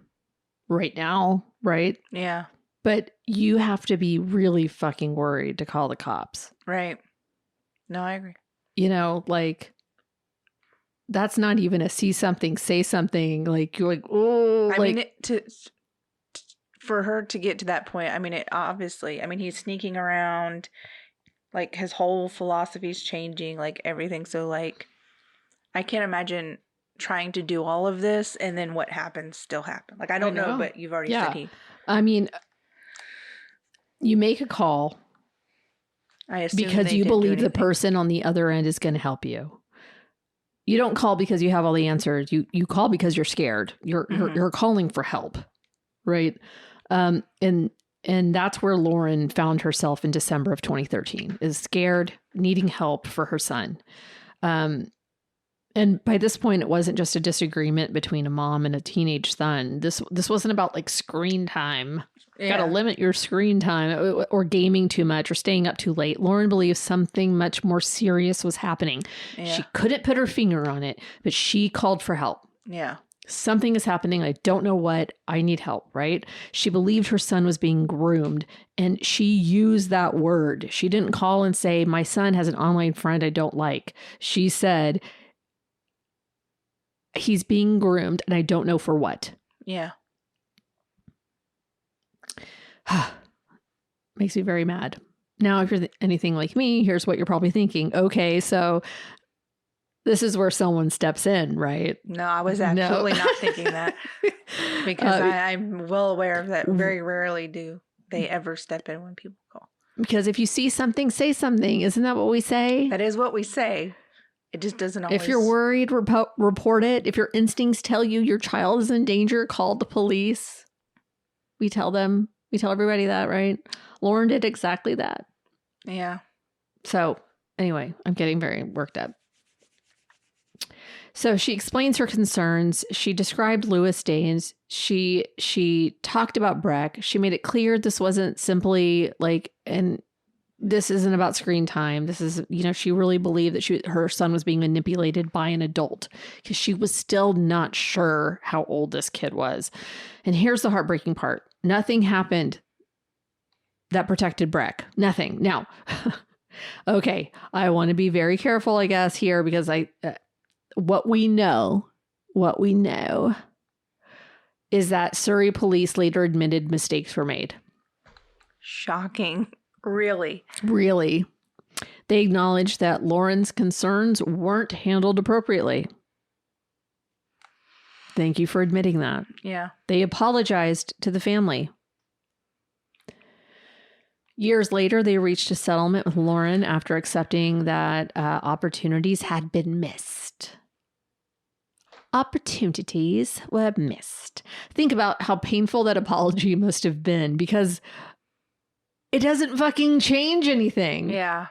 right now, right? Yeah. But you have to be really fucking worried to call the cops. Right. No, I agree. You know, like that's not even a see something, say something. Like you're like, oh, I mean, for her to get to that point, I mean, it obviously, I mean, he's sneaking around, like his whole philosophy's changing, like everything. So like, I can't imagine trying to do all of this and then what happens still happen. Like, I don't know, but you've already said he. I mean, you make a call I assume because you believe the person on the other end is going to help you. You don't call because you have all the answers. You call because you're scared. You're calling for help, right? And that's where Lauren found herself in December of 2013, is scared, needing help for her son. And by this point, it wasn't just a disagreement between a mom and a teenage son. This wasn't about like screen time. Yeah. Got to limit your screen time or gaming too much or staying up too late. Lauren believes something much more serious was happening. Yeah. She couldn't put her finger on it, but she called for help. Yeah. Something is happening. I don't know what. I need help, right? She believed her son was being groomed, and she used that word. She didn't call and say, my son has an online friend I don't like. She said, he's being groomed and I don't know for what. Yeah. Makes me very mad. Now, if you're anything like me, here's what you're probably thinking. Okay, so this is where someone steps in, right? No, I was absolutely not thinking that because I'm well aware of that. Very rarely do they ever step in when people call. Because if you see something, say something. Isn't that what we say? That is what we say. It just doesn't always. If you're worried, report it. If your instincts tell you your child is in danger, call the police. We tell them. We tell everybody that, right? Lauren did exactly that. Yeah. So anyway, I'm getting very worked up. So she explains her concerns. She described Lewis days. She talked about Breck. She made it clear this wasn't simply like, and this isn't about screen time. This is, she really believed that her son was being manipulated by an adult because she was still not sure how old this kid was. And here's the heartbreaking part. Nothing happened that protected Breck. Nothing. Now, okay, I want to be very careful, I guess, here because what we know is that Surrey police later admitted mistakes were made. Shocking. Really? Really. They acknowledged that Lauren's concerns weren't handled appropriately. Thank you for admitting that. Yeah. They apologized to the family. Years later, they reached a settlement with Lauren after accepting that opportunities had been missed. Opportunities were missed. Think about how painful that apology must have been because it doesn't fucking change anything. Yeah.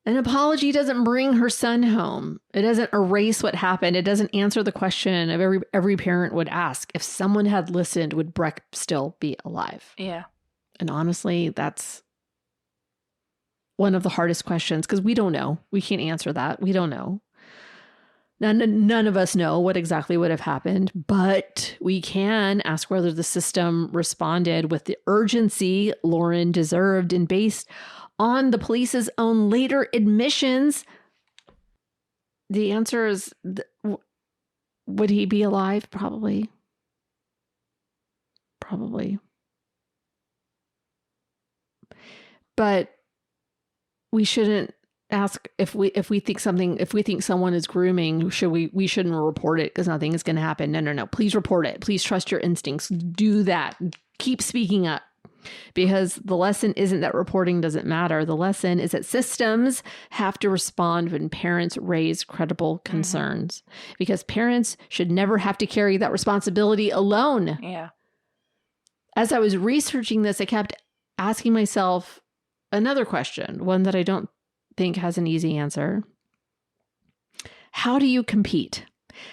An apology doesn't bring her son home. It doesn't erase what happened. It doesn't answer the question of every parent would ask. If someone had listened, would Breck still be alive? Yeah. And honestly, that's one of the hardest questions because we don't know. We can't answer that. We don't know. None of us know what exactly would have happened, but we can ask whether the system responded with the urgency Lauren deserved, and based on the police's own later admissions, the answer is, would he be alive? Probably. But we shouldn't ask if we think someone is grooming, we shouldn't report it because nothing is going to happen. No. Please report it. Please trust your instincts. Do that. Keep speaking up, because the lesson isn't that reporting doesn't matter. The lesson is that systems have to respond when parents raise credible concerns, because parents should never have to carry that responsibility alone. Yeah. As I was researching this, I kept asking myself another question, one that I don't think has an easy answer. How do you compete?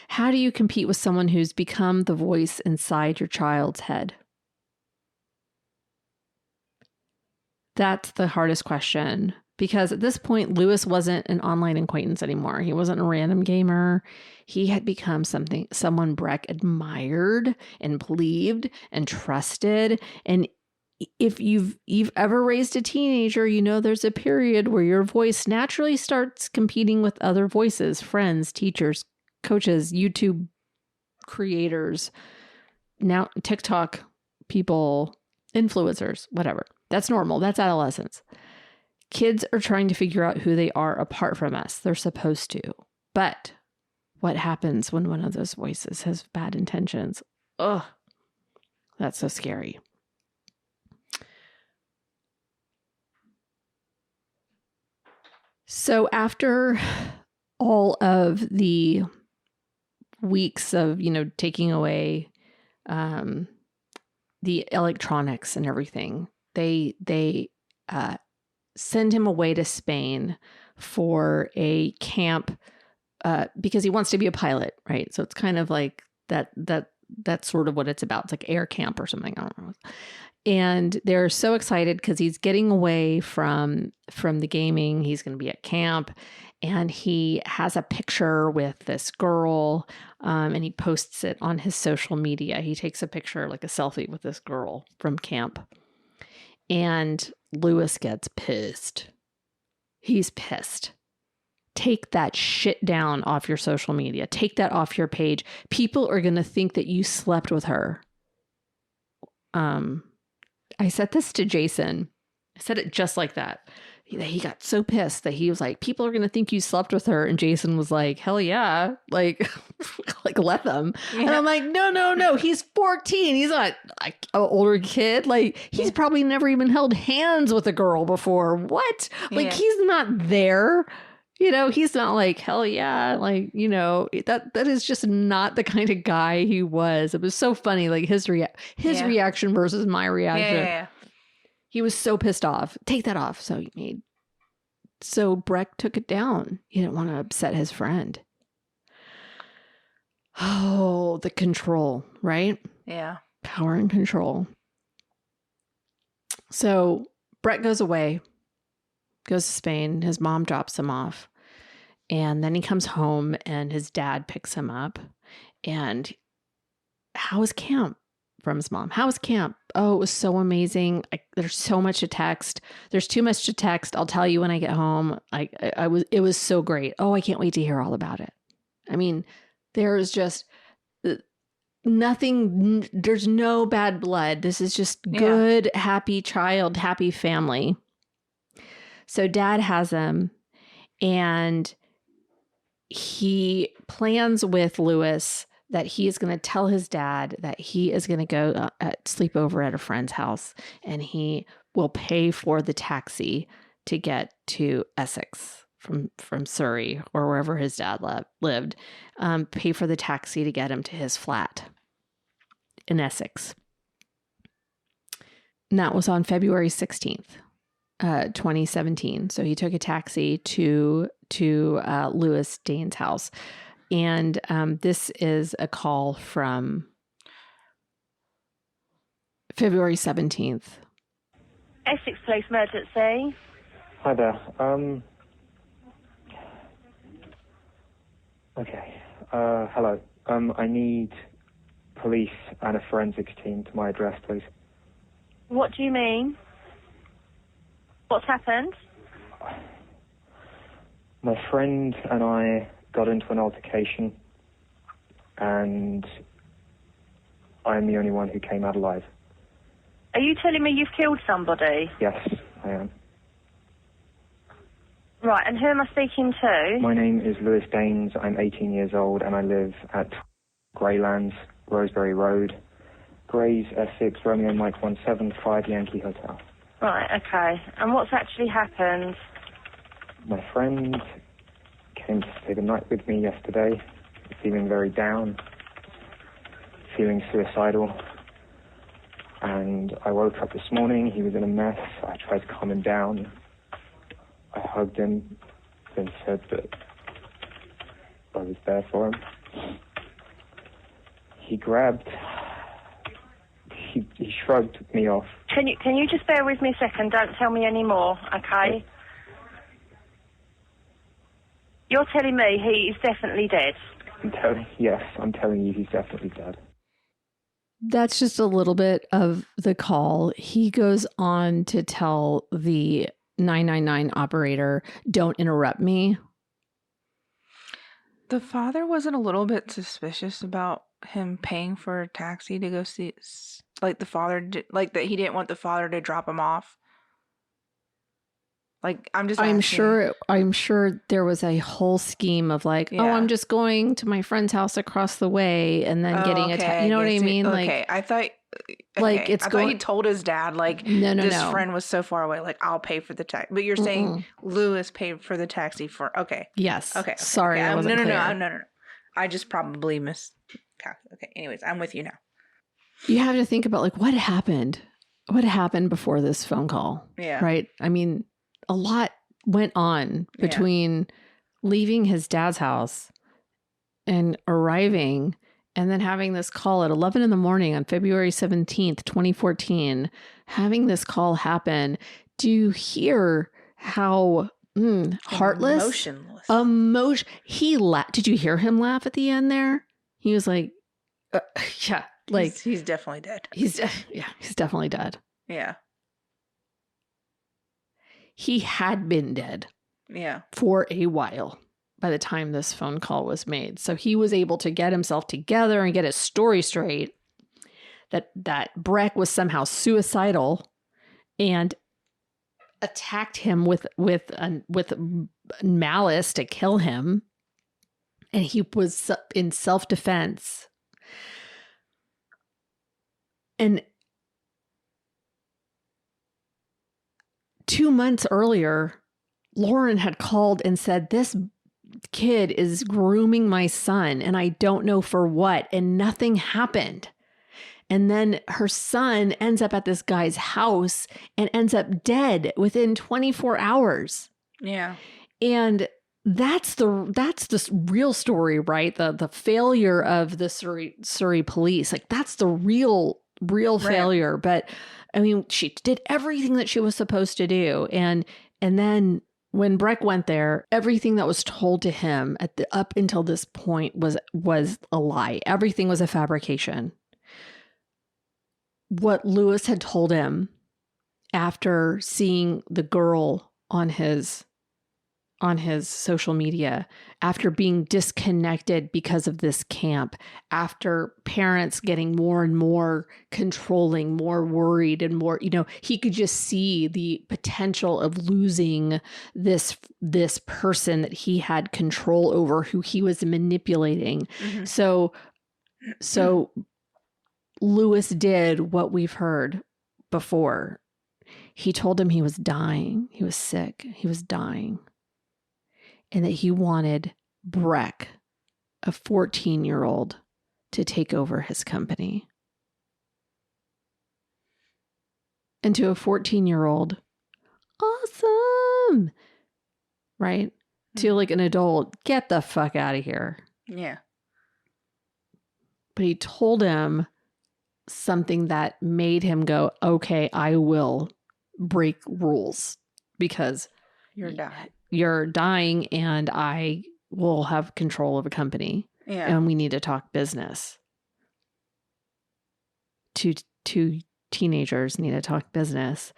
How do you compete with someone who's become the voice inside your child's head? That's the hardest question, because at this point, Lewis wasn't an online acquaintance anymore. He wasn't a random gamer. He had become someone Breck admired and believed and trusted. And if you've ever raised a teenager, you know there's a period where your voice naturally starts competing with other voices, friends, teachers, coaches, YouTube creators, now TikTok people, influencers, whatever. That's normal. That's adolescence. Kids are trying to figure out who they are apart from us. They're supposed to. But what happens when one of those voices has bad intentions? Ugh, that's so scary. So after all of the weeks of, taking away the electronics and everything, they send him away to Spain for a camp because he wants to be a pilot, right? So it's kind of like that's sort of what it's about. It's like air camp or something. I don't know. And they're so excited because he's getting away from the gaming. He's going to be at camp, and he has a picture with this girl, and he posts it on his social media. He takes a picture, like a selfie with this girl from camp, and Lewis gets pissed. He's pissed. Take that shit down off your social media. Take that off your page. People are going to think that you slept with her. I said this to Jason. I said it just like that. He got so pissed that he was like, people are going to think you slept with her. And Jason was like, hell yeah. Like let them. Yeah. And I'm like, no. He's 14. He's not like an older kid. Like he's probably never even held hands with a girl before. What? Like he's not there. He's not like, hell yeah. Like, that is just not the kind of guy he was. It was so funny. Like his reaction versus my reaction. Yeah. He was so pissed off. Take that off. So Breck took it down. He didn't want to upset his friend. Oh, the control, right? Yeah. Power and control. So Breck goes away, goes to Spain. His mom drops him off. And then he comes home and his dad picks him up. And how was camp? From his mom. How was camp? Oh, it was so amazing. There's so much to text. There's too much to text. I'll tell you when I get home. It was so great. Oh, I can't wait to hear all about it. I mean, there's just nothing. There's no bad blood. This is just good, happy child, happy family. So dad has him, and he plans with Lewis that he is going to tell his dad that he is going to go sleep over at a friend's house, and he will pay for the taxi to get to Essex from Surrey or wherever his dad lived, pay for the taxi to get him to his flat in Essex. And that was on February 16th, 2017. So he took a taxi to Lewis Dane's house. And this is a call from February 17th. Essex Place Emergency. Hi there. Okay. Hello. I need police and a forensics team to my address, please. What do you mean? What's happened? My friend and I got into an altercation, and I'm the only one who came out alive. Are you telling me you've killed somebody? Yes, I am. Right, and who am I speaking to? My name is Lewis Daines. I'm 18 years old, and I live at Greylands, Rosebery Road, Grays, Essex, Romeo Mike 175 Yankee Hotel. Right, okay. And what's actually happened? My friend came to stay the night with me yesterday, feeling very down, feeling suicidal. And I woke up this morning, he was in a mess. I tried to calm him down. I hugged him, then said that I was there for him. He shrugged me off. Can you just bear with me a second? Don't tell me any more, okay? You're telling me he is definitely dead? Yes, I'm telling you he's definitely dead. That's just a little bit of the call. He goes on to tell the 999 operator, don't interrupt me. The father wasn't a little bit suspicious about him paying for a taxi to go see, like the father did, like that he didn't want the father to drop him off. Like, I'm sure there was a whole scheme of like, oh, I'm just going to my friend's house across the way and then getting you know what I mean? Okay, I thought he told his dad like, this friend was so far away, like I'll pay for the taxi. But you're saying Lewis paid for the taxi for Yes. Okay. Sorry, I wasn't clear. No. I just probably missed. Okay. Anyways, I'm with you now. You have to think about like what happened before this phone call. Yeah. Right. I mean, a lot went on between leaving his dad's house and arriving and then having this call at 11 in the morning on February 17th, 2014, having this call happen. Do you hear how heartless? Emotionless. He laughed. Did you hear him laugh at the end there? He was like, yeah, like he's definitely dead. He's definitely dead. Yeah. He had been dead for a while by the time this phone call was made. So he was able to get himself together and get his story straight that Breck was somehow suicidal and attacked him with malice to kill him. And he was in self-defense. And 2 months earlier, Lauren had called and said, this kid is grooming my son and I don't know for what, and nothing happened. And then her son ends up at this guy's house and ends up dead within 24 hours. Yeah. And that's the real story, right? The failure of the Surrey police. Like that's the real failure. But I mean, she did everything that she was supposed to do. And then when Breck went there, everything that was told to him up until this point was a lie. Everything was a fabrication. What Lewis had told him after seeing the girl on his social media, after being disconnected because of this camp, after parents getting more and more controlling, more worried and more, he could just see the potential of losing this person that he had control over, who he was manipulating. Mm-hmm. So Lewis did what we've heard before. He told him he was dying. He was sick. He was dying. And that he wanted Breck, a 14-year-old, to take over his company. And to a 14-year-old, awesome, right? Mm-hmm. To like an adult, get the fuck out of here. Yeah. But he told him something that made him go, okay, I will break rules because you're dying. You're dying and I will have control of a company. Yeah. and we need to talk business. Two teenagers need to talk business.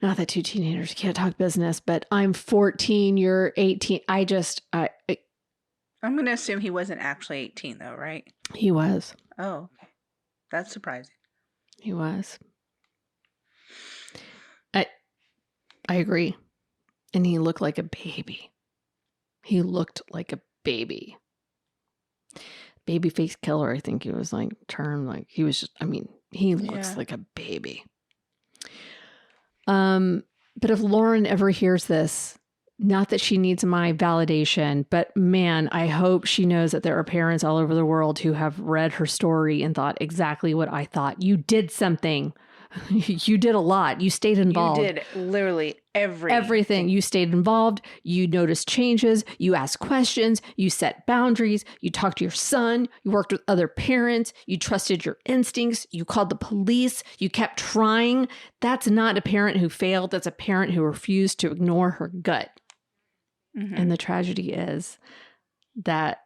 Not that two teenagers can't talk business, but I'm 14, you're 18. I'm going to assume he wasn't actually 18 though, right? He was. Oh, okay. That's surprising. He was. I agree. And he looked like a baby. He looked like a baby. Baby face killer, I think he was like termed. Like he was just, he looks like a baby. But if Lauren ever hears this, not that she needs my validation, but man, I hope she knows that there are parents all over the world who have read her story and thought exactly what I thought. You did something. You did a lot. You stayed involved. You did literally everything. You stayed involved. You noticed changes. You asked questions. You set boundaries. You talked to your son. You worked with other parents. You trusted your instincts. You called the police. You kept trying. That's not a parent who failed. That's a parent who refused to ignore her gut. Mm-hmm. And the tragedy is that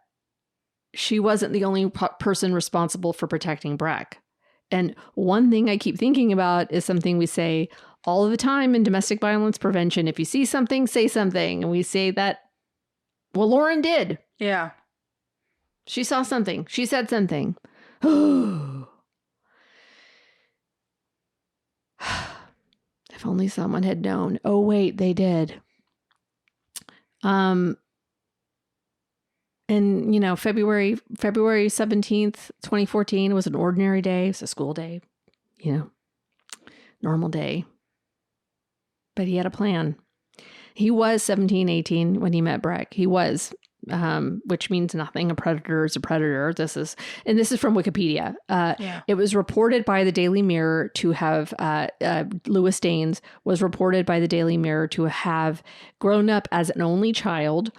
she wasn't the only person responsible for protecting Breck. And one thing I keep thinking about is something we say all of the time in domestic violence prevention. If you see something, say something. And we say that, well, Lauren did. Yeah. She saw something. She said something. If only someone had known. Oh, wait, they did. And, February 17th, 2014 was an ordinary day. It was a school day, normal day. But he had a plan. He was 17, 18 when he met Breck. He was, which means nothing. A predator is a predator. This is from Wikipedia. It was reported by the Daily Mirror to have, Louis Daines was reported by the Daily Mirror to have grown up as an only child.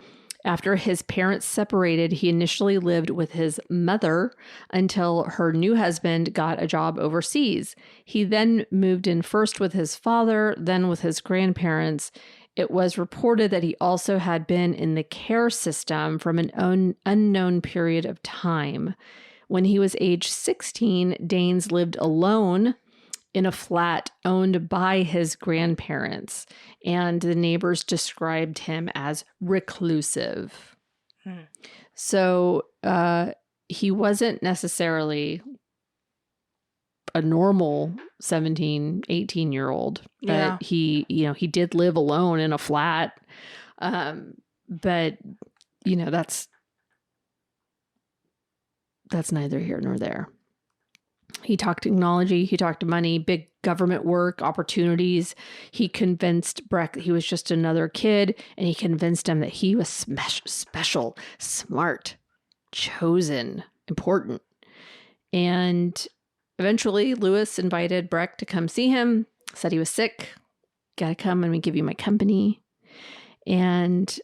After his parents separated, he initially lived with his mother until her new husband got a job overseas. He then moved in first with his father, then with his grandparents. It was reported that he also had been in the care system from an unknown period of time. When he was age 16, Daines lived alone in a flat owned by his grandparents, and the neighbors described him as reclusive. So he wasn't necessarily a normal 17, 18-year-old, but he did live alone in a flat. But that's neither here nor there. He talked technology, he talked money, big government work, opportunities. He convinced Breck that he was just another kid, and he convinced him that he was special, smart, chosen, important. And eventually, Louis invited Breck to come see him, said he was sick, gotta come and we give you my company. And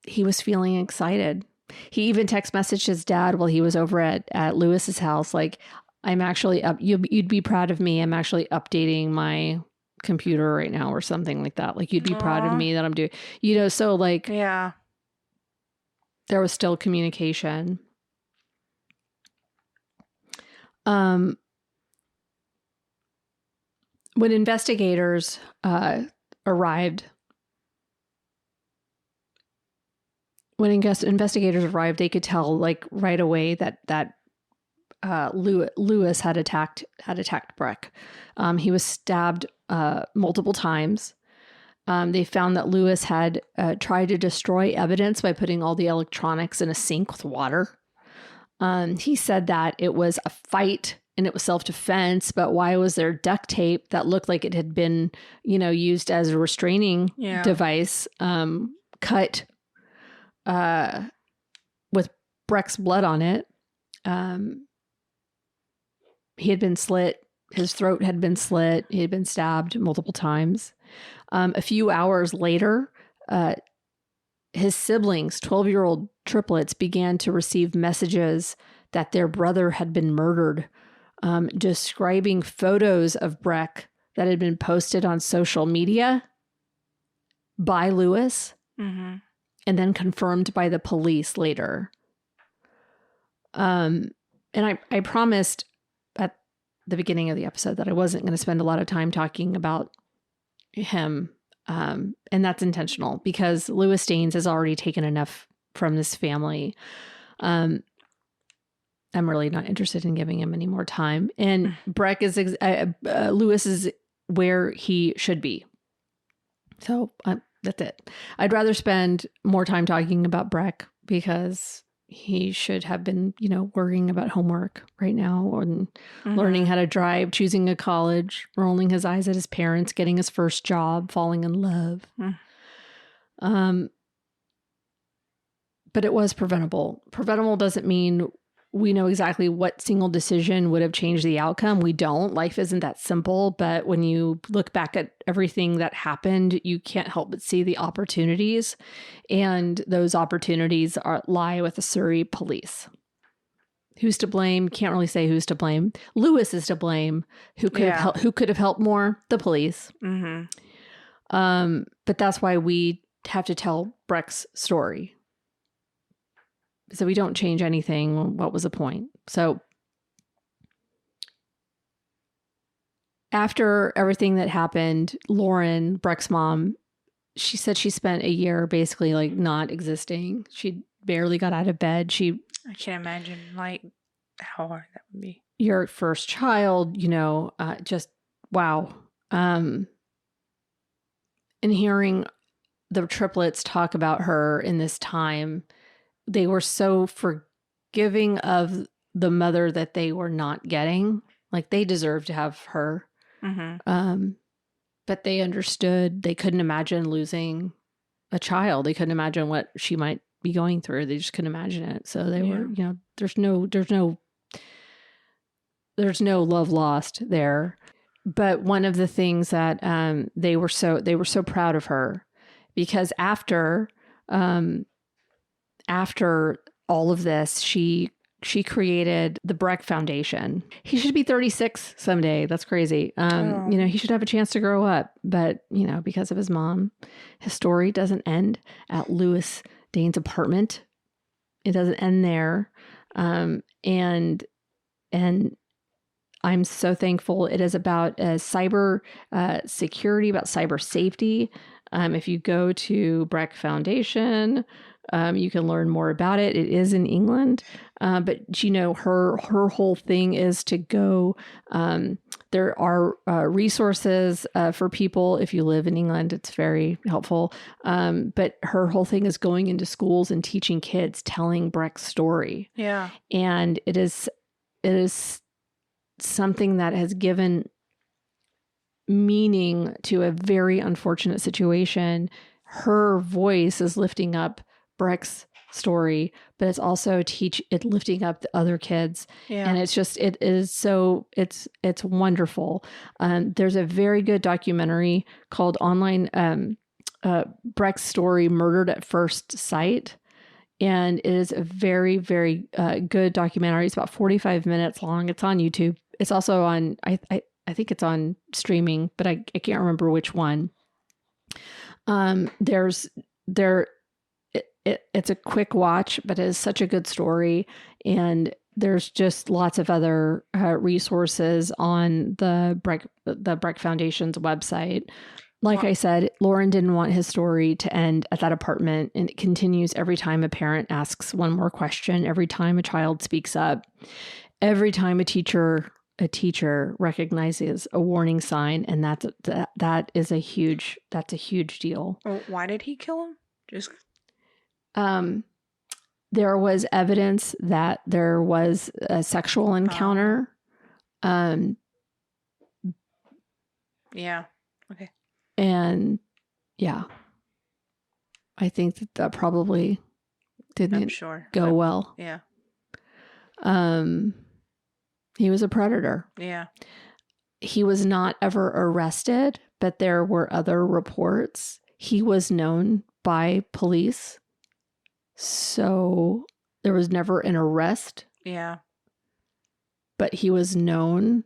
he was feeling excited. He even text messaged his dad while he was over at Lewis's house. Like, I'm actually you'd be proud of me. I'm actually updating my computer right now or something like that. Like, you'd be proud of me that I'm doing, so like, yeah, there was still communication. When investigators arrived, they could tell like right away that Louis had attacked Breck. He was stabbed multiple times. They found that Louis had tried to destroy evidence by putting all the electronics in a sink with water. He said that it was a fight and it was self-defense, but why was there duct tape that looked like it had been, used as a restraining device, cut with Breck's blood on it? He had been slit. His throat had been slit. He had been stabbed multiple times. A few hours later, his siblings, 12-year-old triplets, began to receive messages that their brother had been murdered, describing photos of Breck that had been posted on social media by Louis. Mm-hmm. and then confirmed by the police later. And I promised at the beginning of the episode that I wasn't going to spend a lot of time talking about him. And that's intentional because Louis Daines has already taken enough from this family. I'm really not interested in giving him any more time. And Breck is, Louis is where he should be. So that's it. I'd rather spend more time talking about Breck because he should have been, worrying about homework right now and learning how to drive, choosing a college, rolling his eyes at his parents, getting his first job, falling in love. But it was preventable. Preventable doesn't mean we know exactly what single decision would have changed the outcome. We don't. Life isn't that simple. But when you look back at everything that happened, you can't help but see the opportunities. And those opportunities lie with the Surrey police. Who's to blame? Can't really say who's to blame. Louis is to blame. Who could have helped more? The police. But that's why we have to tell Breck's story. So we don't change anything. What was the point? So after everything that happened, Lauren, Breck's mom, she said she spent a year basically like not existing. She barely got out of bed. I can't imagine like how hard that would be. Your first child, just wow. And hearing the triplets talk about her in this time, they were so forgiving of the mother that they were not getting. Like they deserved to have her. But they understood. They couldn't imagine losing a child. They couldn't imagine what she might be going through. They just couldn't imagine it. So they were, there's no love lost there. But one of the things that they were so proud of her because after all of this, she created the Breck Foundation. He should be 36 someday. That's crazy. He should have a chance to grow up. But, because of his mom, his story doesn't end at Louis Daines' apartment. It doesn't end there. And I'm so thankful. It is about cyber security, about cyber safety. If you go to Breck Foundation, you can learn more about it. It is in England. But her whole thing is to go, there are resources for people. If you live in England, it's very helpful. But her whole thing is going into schools and teaching kids, telling Breck's story. Yeah. And it is something that has given meaning to a very unfortunate situation. Her voice is lifting up Breck's story, but it's also lifting up the other kids. Yeah. And it's wonderful. There's a very good documentary called Breck's Story, Murdered at First Sight. And it is a very, very good documentary. It's about 45 minutes long. It's on YouTube. It's also on, I think it's on streaming, but I can't remember which one. It's a quick watch, but it is such a good story. And there's just lots of other resources on the Breck Foundation's website. Like I said, Lauren didn't want his story to end at that apartment, and it continues every time a parent asks one more question, every time a child speaks up, every time a teacher recognizes a warning sign, and that's a huge deal. Well, why did he kill him? Just there was evidence that there was a sexual encounter. Yeah. Okay. And yeah, I think that probably didn't go well. Yeah. He was a predator. Yeah. He was not ever arrested, but there were other reports. He was known by police. So there was never an arrest. Yeah. But he was known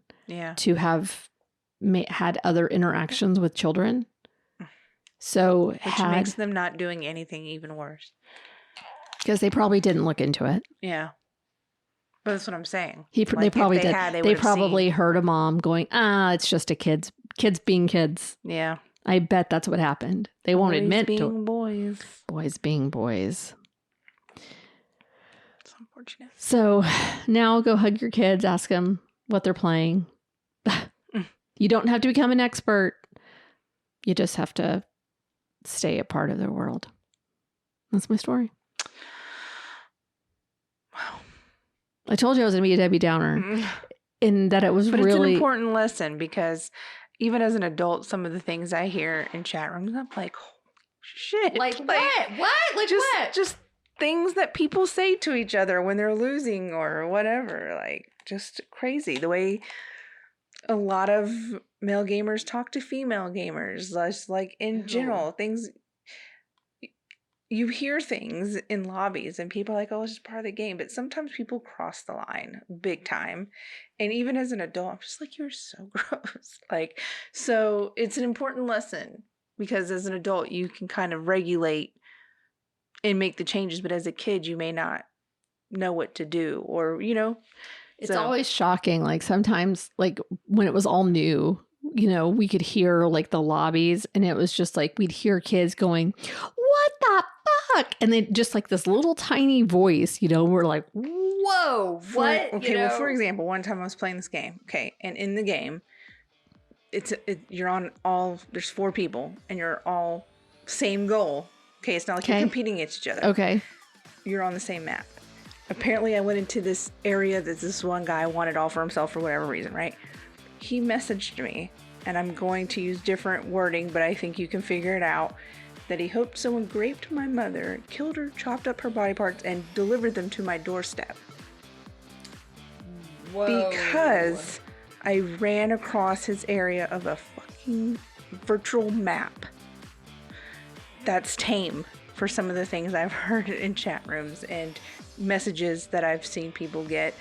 to have had other interactions with children. So which makes them not doing anything even worse. Because they probably didn't look into it. Yeah. But that's what I'm saying. They probably did. They probably seen. Heard a mom going, it's just a kids being kids. Yeah. I bet that's what happened. They won't admit to it. Boys being boys. It's unfortunate. So now go hug your kids, ask them what they're playing. You don't have to become an expert. You just have to stay a part of their world. That's my story. Wow. I told you I was going to be a Debbie Downer. And that it was but really... it's an important lesson because even as an adult, some of the things I hear in chat rooms, I'm like, holy shit. Like what? What? Like what? Just things that people say to each other when they're losing or whatever. Like, just crazy. The way a lot of male gamers talk to female gamers. Just like in general, things... You hear things in lobbies and people are like, oh, it's just part of the game. But sometimes people cross the line big time. And even as an adult, I'm just like, you're so gross. Like, so it's an important lesson because as an adult, you can kind of regulate and make the changes. But as a kid, you may not know what to do or, you know. It's always shocking. Like sometimes, like when it was all new, you know, we could hear like the lobbies and it was just like we'd hear kids going, what the fuck? And then just like this little tiny voice, you know, we're like, whoa, what? Okay, well, for example, one time I was playing this game, okay, and in the game, you're on all, there's 4 people and you're all same goal. Okay, it's not like you're competing against each other. Okay. You're on the same map. Apparently I went into this area that this one guy wanted all for himself for whatever reason, right? He messaged me, and I'm going to use different wording, but I think you can figure it out, that he hoped someone raped my mother, killed her, chopped up her body parts, and delivered them to my doorstep. Whoa. Because I ran across his area of a fucking virtual map. That's tame for some of the things I've heard in chat rooms and messages that I've seen people get.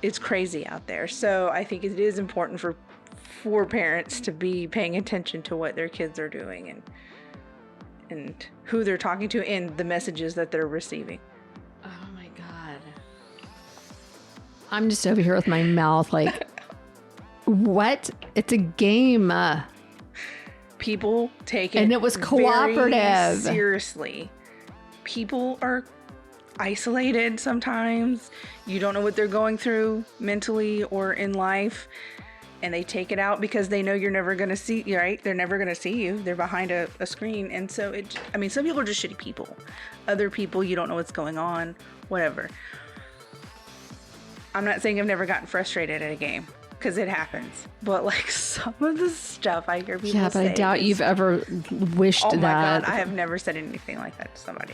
It's crazy out there. So I think it is important for parents to be paying attention to what their kids are doing and who they're talking to and the messages that they're receiving. Oh my God. I'm just over here with my mouth like, what? It's a game. People take it and it was cooperative. Very seriously. People are isolated sometimes. You don't know what they're going through mentally or in life, and they take it out because they know you're never going to see, right? They're never going to see you. They're behind a screen. And so some people are just shitty people. Other people, you don't know what's going on, whatever. I'm not saying I've never gotten frustrated at a game because it happens, but like some of the stuff I hear people say. Yeah, but I doubt you've ever wished that. Oh my God, I have never said anything like that to somebody.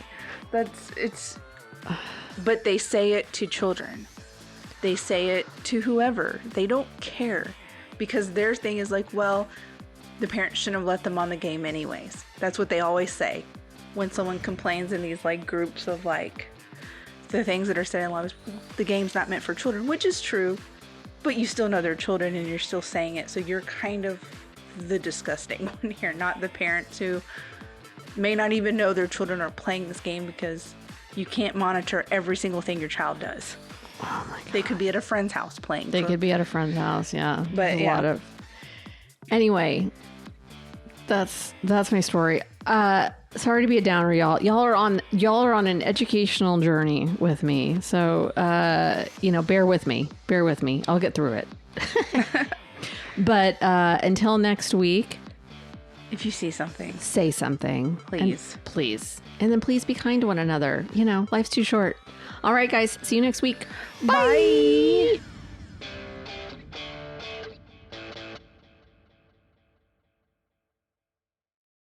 But they say it to children. They say it to whoever. They don't care because their thing is like, well, the parents shouldn't have let them on the game anyways. That's what they always say when someone complains in these like groups of like the things that are said in live. The game's not meant for children, which is true, but you still know they're children and you're still saying it. So you're kind of the disgusting one here, not the parents who may not even know their children are playing this game because you can't monitor every single thing your child does. Oh my God. They could be at a friend's house playing. They could be at a friend's house, yeah. But a lot of. Anyway, that's my story. Sorry to be a downer, y'all. Y'all are on an educational journey with me. So bear with me. I'll get through it. But until next week, if you see something, say something. Please. Please. And then please be kind to one another. You know, life's too short. All right, guys. See you next week. Bye.